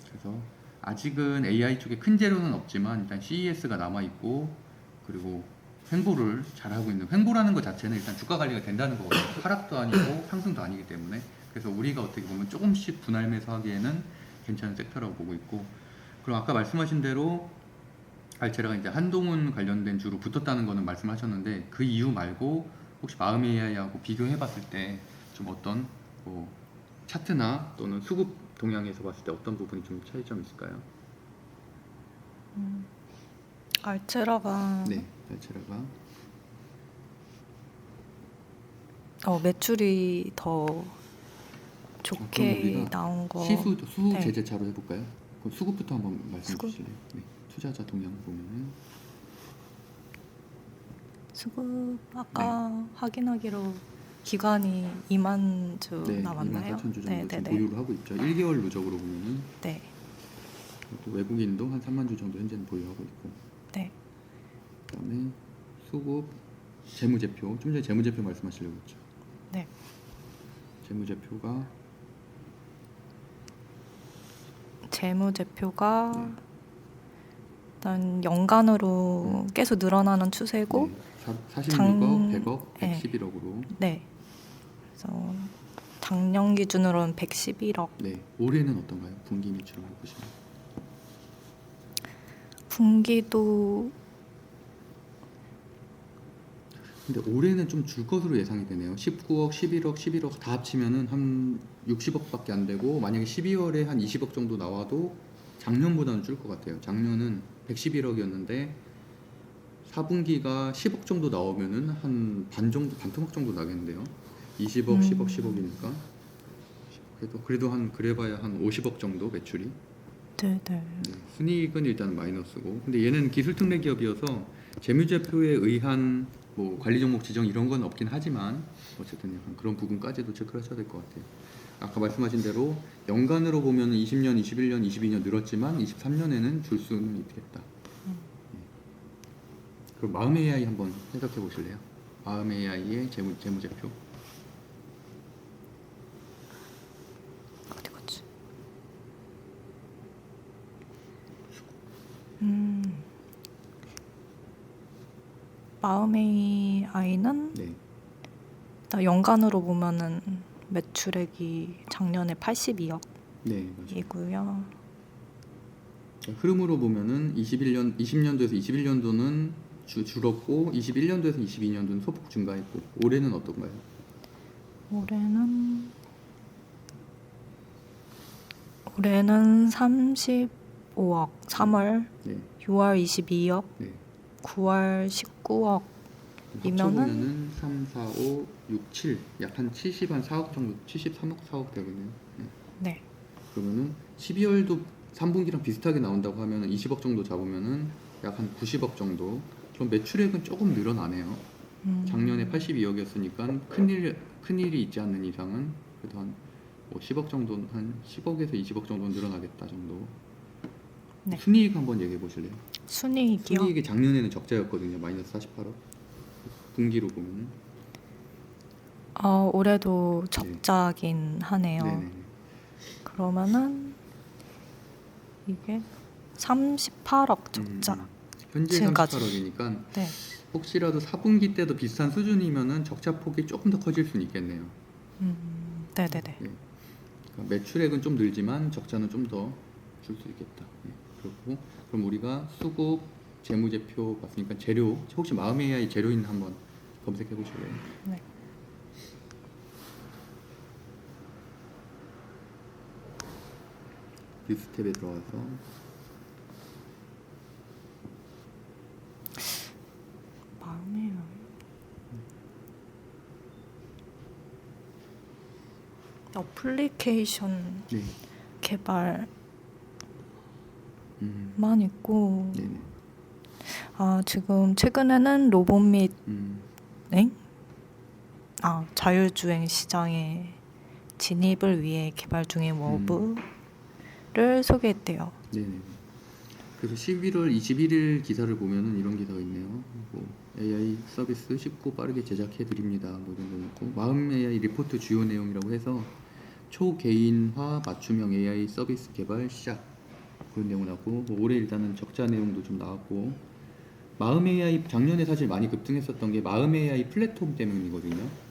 그래서 아직은 AI 쪽에 큰 재료는 없지만 일단 CES가 남아 있고 그리고 횡보를 잘하고 있는 횡보라는 것 자체는 일단 주가 관리가 된다는 거거든요. 하락도 아니고 상승도 아니기 때문에 그래서 우리가 어떻게 보면 조금씩 분할 매수하기에는 괜찮은 섹터라고 보고 있고 그리고 아까 말씀하신 대로 알체라가 이제 한동훈 관련된 주로 붙었다는 거는 말씀하셨는데 그 이유 말고 혹시 마음 AI하고 비교해봤을 때 좀 어떤 뭐 차트나 또는 수급 동향에서 봤을 때 어떤 부분이 좀 차이점이 있을까요? 알체라가 네, 알체라가 매출이 더 좋게 그럼 우리가 나온 거. 수 네. 제재차로 해볼까요? 그럼 수급부터 한번 말씀해 수급? 주실래요? 네, 투자자 동향 보면은 수급 아까 확인하기로 기간이 2만 주 네, 남았나요? 24,000주 정도 네, 지금 네, 네. 보유를 하고 있죠. 1개월 누적으로 보면은 네, 또 외국인도 한 3만 주 정도 현재는 보유하고 있고 네. 그다음에 수급 재무제표 좀 전에 재무제표 말씀하시려고 했죠. 네. 재무제표가 재무제표가 네. 일단 연간으로 계속 늘어나는 추세고, 네, 46억, 100억, 네. 111억으로 네. 그래서 작년 기준으로는 111억. 네, 올해는 어떤가요? 분기 매출을 보시면 분기도 근데 올해는 좀 줄 것으로 예상이 되네요. 19억, 11억, 11억 다 합치면은 한 60억밖에 안 되고 만약에 12월에 한 20억 정도 나와도 작년보다는 줄 것 같아요. 작년은 111억이었는데 4분기가 10억 정도 나오면은 한 반 정도, 반토막 정도 나겠는데요. 20억, 10억, 10억이니까 그래도 한 그래봐야 한 50억 정도 매출이. 네네. 네, 순이익은 일단 마이너스고 근데 얘는 기술 특례 기업이어서 재무제표에 의한 뭐 관리 종목 지정 이런 건 없긴 하지만 어쨌든 약간 그런 부분까지도 체크를 하셔야 될 것 같아요. 아까 말씀하신 대로 연간으로 보면 20년, 21년, 22년 늘었지만 23년에는 줄 수는 있겠다. 그럼 마음 AI 한번 해석해 보실래요? 마음 AI의 재무제표. 어디 갔지? 마음의 아이는 네, 일단 연간으로 보면은 매출액이 작년에 82억이고요. 네 맞아요. 흐름으로 보면은 20년도에서 21년도는 줄었고 21년도에서 22년도는 소폭 증가했고 올해는 어떤가요? 올해는 35억, 3월, 네, 6월 22억, 네. 9월 19억. 합쳐보면은 3, 4, 5, 6, 7, 약 한 70, 한 4억 정도, 73억, 4억 되겠네요. 네. 네. 그러면은 12월도 3분기랑 비슷하게 나온다고 하면은 20억 정도 잡으면은 약 한 90억 정도. 그럼 매출액은 조금 늘어나네요. 작년에 82억이었으니까 큰일이 있지 않는 이상은 그래도 한 뭐 10억 정도, 한 10억에서 20억 정도 늘어나겠다 정도. 네. 순이익 한번 얘기해 보실래요? 순이익이요? 순이익이 작년에는 적자였거든요. 마이너스 48억. 분기로 보면은. 올해도 적자긴 하네요. 네네. 그러면은 이게 38억 적자. 현재 지금까지. 38억이니까 네. 혹시라도 4분기 때도 비슷한 수준이면은 적자 폭이 조금 더 커질 수는 있겠네요. 네네네. 네. 그러니까 매출액은 좀 늘지만 적자는 좀 더 줄 수 있겠다. 네. 그렇고 그럼 우리가 수급 재무제표 봤으니까 재료 혹시 마음 AI 재료 있나 한번 검색해 보실래요? 네. 뉴스 탭에 들어가서 마음이에요. 어플리케이션 네. 개발만 음. 있고 네네. 지금 최근에는 로봇 및 음. 자율주행 시장에 진입을 위해 개발 중인 워브를 소개했대요. 네네. 그래서 11월 21일 기사를 보면은 이런 기사가 있네요. 뭐 AI 서비스 쉽고 빠르게 제작해 드립니다. 뭐 이런 거 있고 마음 AI 리포트 주요 내용이라고 해서 초개인화 맞춤형 AI 서비스 개발 시작 그런 내용 나왔고 뭐 올해 일단은 적자 내용도 좀 나왔고 마음 AI 작년에 사실 많이 급등했었던 게 마음 AI 플랫폼 때문이거든요.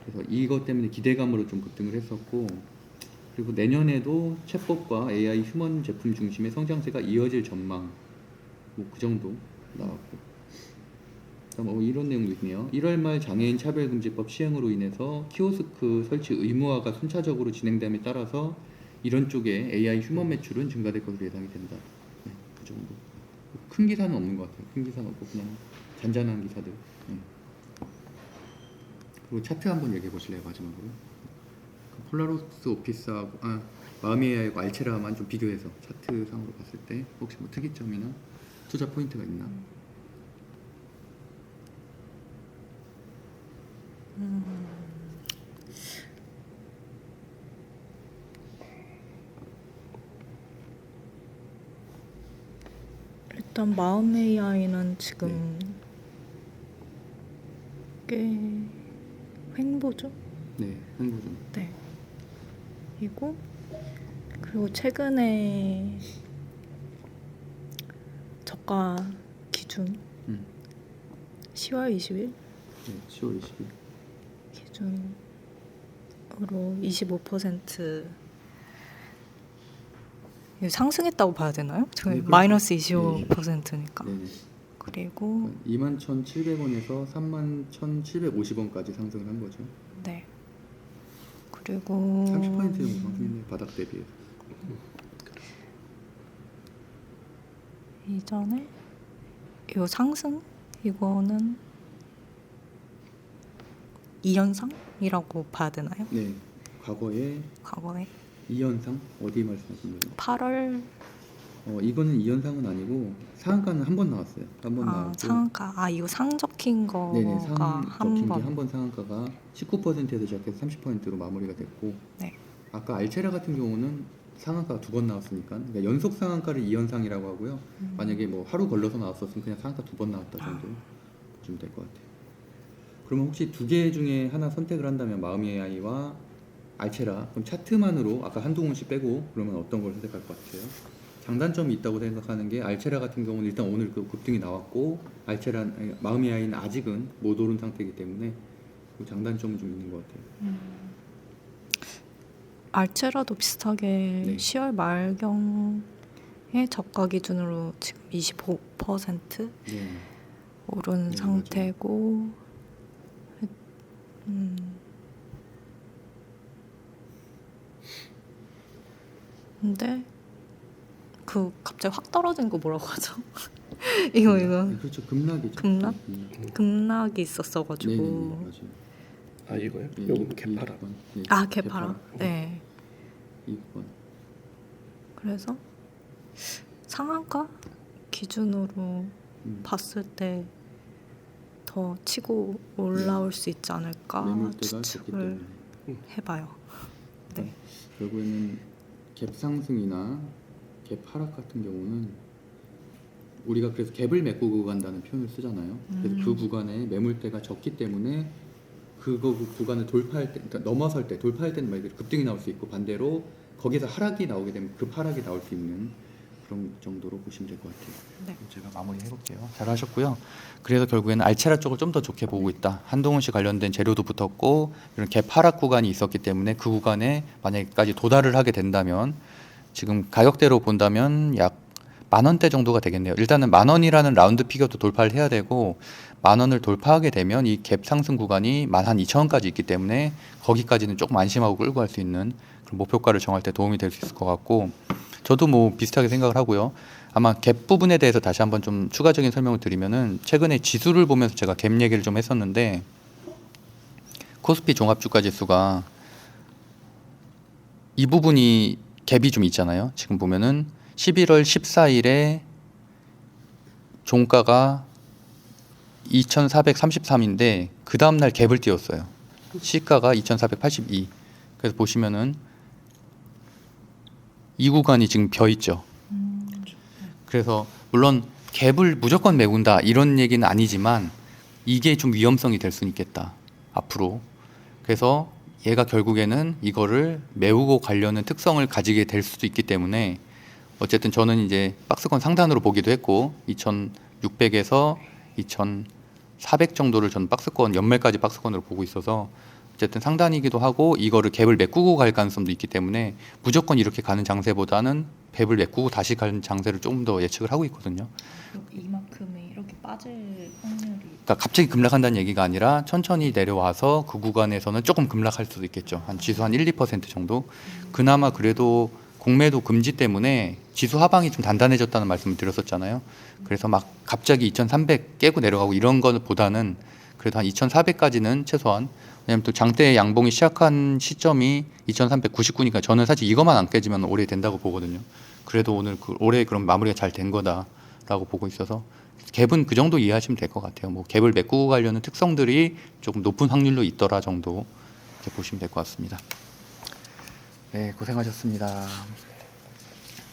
그래서 이것 때문에 기대감으로 좀 급등을 했었고 그리고 내년에도 챗봇과 AI 휴먼 제품 중심의 성장세가 이어질 전망 뭐 그 정도 나왔고 뭐 이런 내용도 있네요. 1월 말 장애인 차별금지법 시행으로 인해서 키오스크 설치 의무화가 순차적으로 진행됨에 따라서 이런 쪽에 AI 휴먼 매출은 증가될 것으로 예상이 된다. 네, 그 정도. 큰 기사는 없는 것 같아요. 큰 기사는 없고 그냥 잔잔한 기사들. 네. 그리고 차트 한번 얘기해 보실래요 마지막으로? 폴라로스 오피스하고 마음 AI하고 알체라만 좀 비교해서 차트상으로 봤을 때 혹시 뭐 특이점이나 투자 포인트가 있나? 일단 마음 AI는 지금 꽤 횡보죠? 네, 한국 좀. 네. 이고 그리고 최근에 저가 기준 음. 10월 20일 네, 10월 20일. 기준으로 25% 이거 상승했다고 봐야 되나요? 저희 네, 그렇죠. 마이너스 25%니까. 네네. 그리고 21,700원에서 31,750원까지 상승을 한 거죠. 네. 그리고 30% 정도 상승했네요. 바닥 대비해. 이전에 이 상승 이거는 2연상이라고 봐야 되나요? 네, 과거에 과거에 2연상 어디 말씀하신 거죠? 8월 이거는 2연상은 아니고 상한가는 한 번 나왔어요. 한 번 나왔고. 상한가 이거 상 적힌 네네, 거가 상 적힌 게 한 한 번. 번 상한가가 19%에서 시작해서 30%로 마무리가 됐고 네. 아까 알체라 같은 경우는 상한가가 두 번 나왔으니까 그러니까 연속 상한가를 2연상이라고 하고요. 만약에 뭐 하루 걸러서 나왔었으면 그냥 상한가 두 번 나왔다 정도 보시면 될 것 같아요. 그러면 혹시 두 개 중에 하나 선택을 한다면 마음 AI와 알체라 그럼 차트만으로 아까 한두 원씩 빼고 그러면 어떤 걸 선택할 것 같아요? 장단점이 있다고 생각하는 게 알체라 같은 경우는 일단 오늘 그 급등이 나왔고 마음 AI는 아직은 못 오른 상태이기 때문에 그 장단점은 좀 있는 것 같아요. 알체라도 비슷하게 네. 10월 말경에 저가 기준으로 지금 25% 네. 오른 네, 상태고 근데 그 갑자기 확 떨어진 거 뭐라고 하죠? 이거 네, 그렇죠. 급락이죠. 급락? 네. 급락이 있었어가지고 네네네, 맞아요. 이거요? 네, 요건 개파라. 네, 개파라. 네. 이건 그래서 상한가 기준으로 봤을 때 더 치고 올라올 수 있지 않을까 매물대가 적기 추측을 때문에 해봐요. 네. 결국에는 갭 상승이나 갭 하락 같은 경우는 우리가 그래서 갭을 메꾸고 간다는 표현을 쓰잖아요. 그래서 그 구간에 매물대가 적기 때문에 그거 구간을 돌파할 때, 그러니까 넘어설 때, 돌파할 때는 말 그대로 급등이 나올 수 있고 반대로 거기서 하락이 나오게 되면 급하락이 나올 수 있는 그런 정도로 보시면 될 것 같아요. 네. 제가 마무리 해볼게요. 잘하셨고요. 그래서 결국에는 알체라 쪽을 좀 더 좋게 보고 있다. 한동훈 씨 관련된 재료도 붙었고 이런 갭 하락 구간이 있었기 때문에 그 구간에 만약까지 도달을 하게 된다면 지금 가격대로 본다면 약 10,000원대 정도가 되겠네요. 일단은 10,000원이라는 라운드 피겨도 돌파를 해야 되고 10,000원을 돌파하게 되면 이 갭 상승 구간이 12,000원까지 있기 때문에 거기까지는 조금 안심하고 끌고 갈 수 있는 그런 목표가를 정할 때 도움이 될 수 있을 것 같고 저도 뭐 비슷하게 생각을 하고요. 아마 갭 부분에 대해서 다시 한번 좀 추가적인 설명을 드리면은 최근에 지수를 보면서 제가 갭 얘기를 좀 했었는데 코스피 종합주가지수가 이 부분이 갭이 좀 있잖아요. 지금 보면은 11월 14일에 종가가 2,433인데 그 다음날 갭을 띄웠어요. 시가가 2,482. 그래서 보시면은 이 구간이 지금 벼 있죠. 그래서 물론 갭을 무조건 메운다 이런 얘기는 아니지만 이게 좀 위험성이 될 수는 있겠다 앞으로. 그래서 얘가 결국에는 이거를 메우고 가려는 특성을 가지게 될 수도 있기 때문에 어쨌든 저는 이제 박스권 상단으로 보기도 했고 2,600에서 2,400 정도를 저는 박스권 연말까지 박스권으로 보고 있어서 어쨌든 상단이기도 하고 이거를 갭을 메꾸고 갈 가능성도 있기 때문에 무조건 이렇게 가는 장세보다는 갭을 메꾸고 다시 가는 장세를 조금 더 예측을 하고 있거든요. 이만큼이 이렇게 빠질 확률이 그러니까 갑자기 급락한다는 얘기가 아니라 천천히 내려와서 그 구간에서는 조금 급락할 수도 있겠죠. 한 지수 한 1~2% 정도. 그나마 그래도 공매도 금지 때문에 지수 하방이 좀 단단해졌다는 말씀을 드렸었잖아요. 그래서 막 갑자기 2,300 깨고 내려가고 이런 것보다는 그래도 한 2,400까지는 최소한 왜냐하면 또 장대 양봉이 시작한 시점이 2,399니까 저는 사실 이것만 안 깨지면 올해 된다고 보거든요. 그래도 오늘 올해 그럼 마무리가 잘 된 거다라고 보고 있어서 갭은 그 정도 이해하시면 될 것 같아요. 뭐 갭을 메꾸고 가려는 특성들이 조금 높은 확률로 있더라 정도 이렇게 보시면 될 것 같습니다. 네, 고생하셨습니다.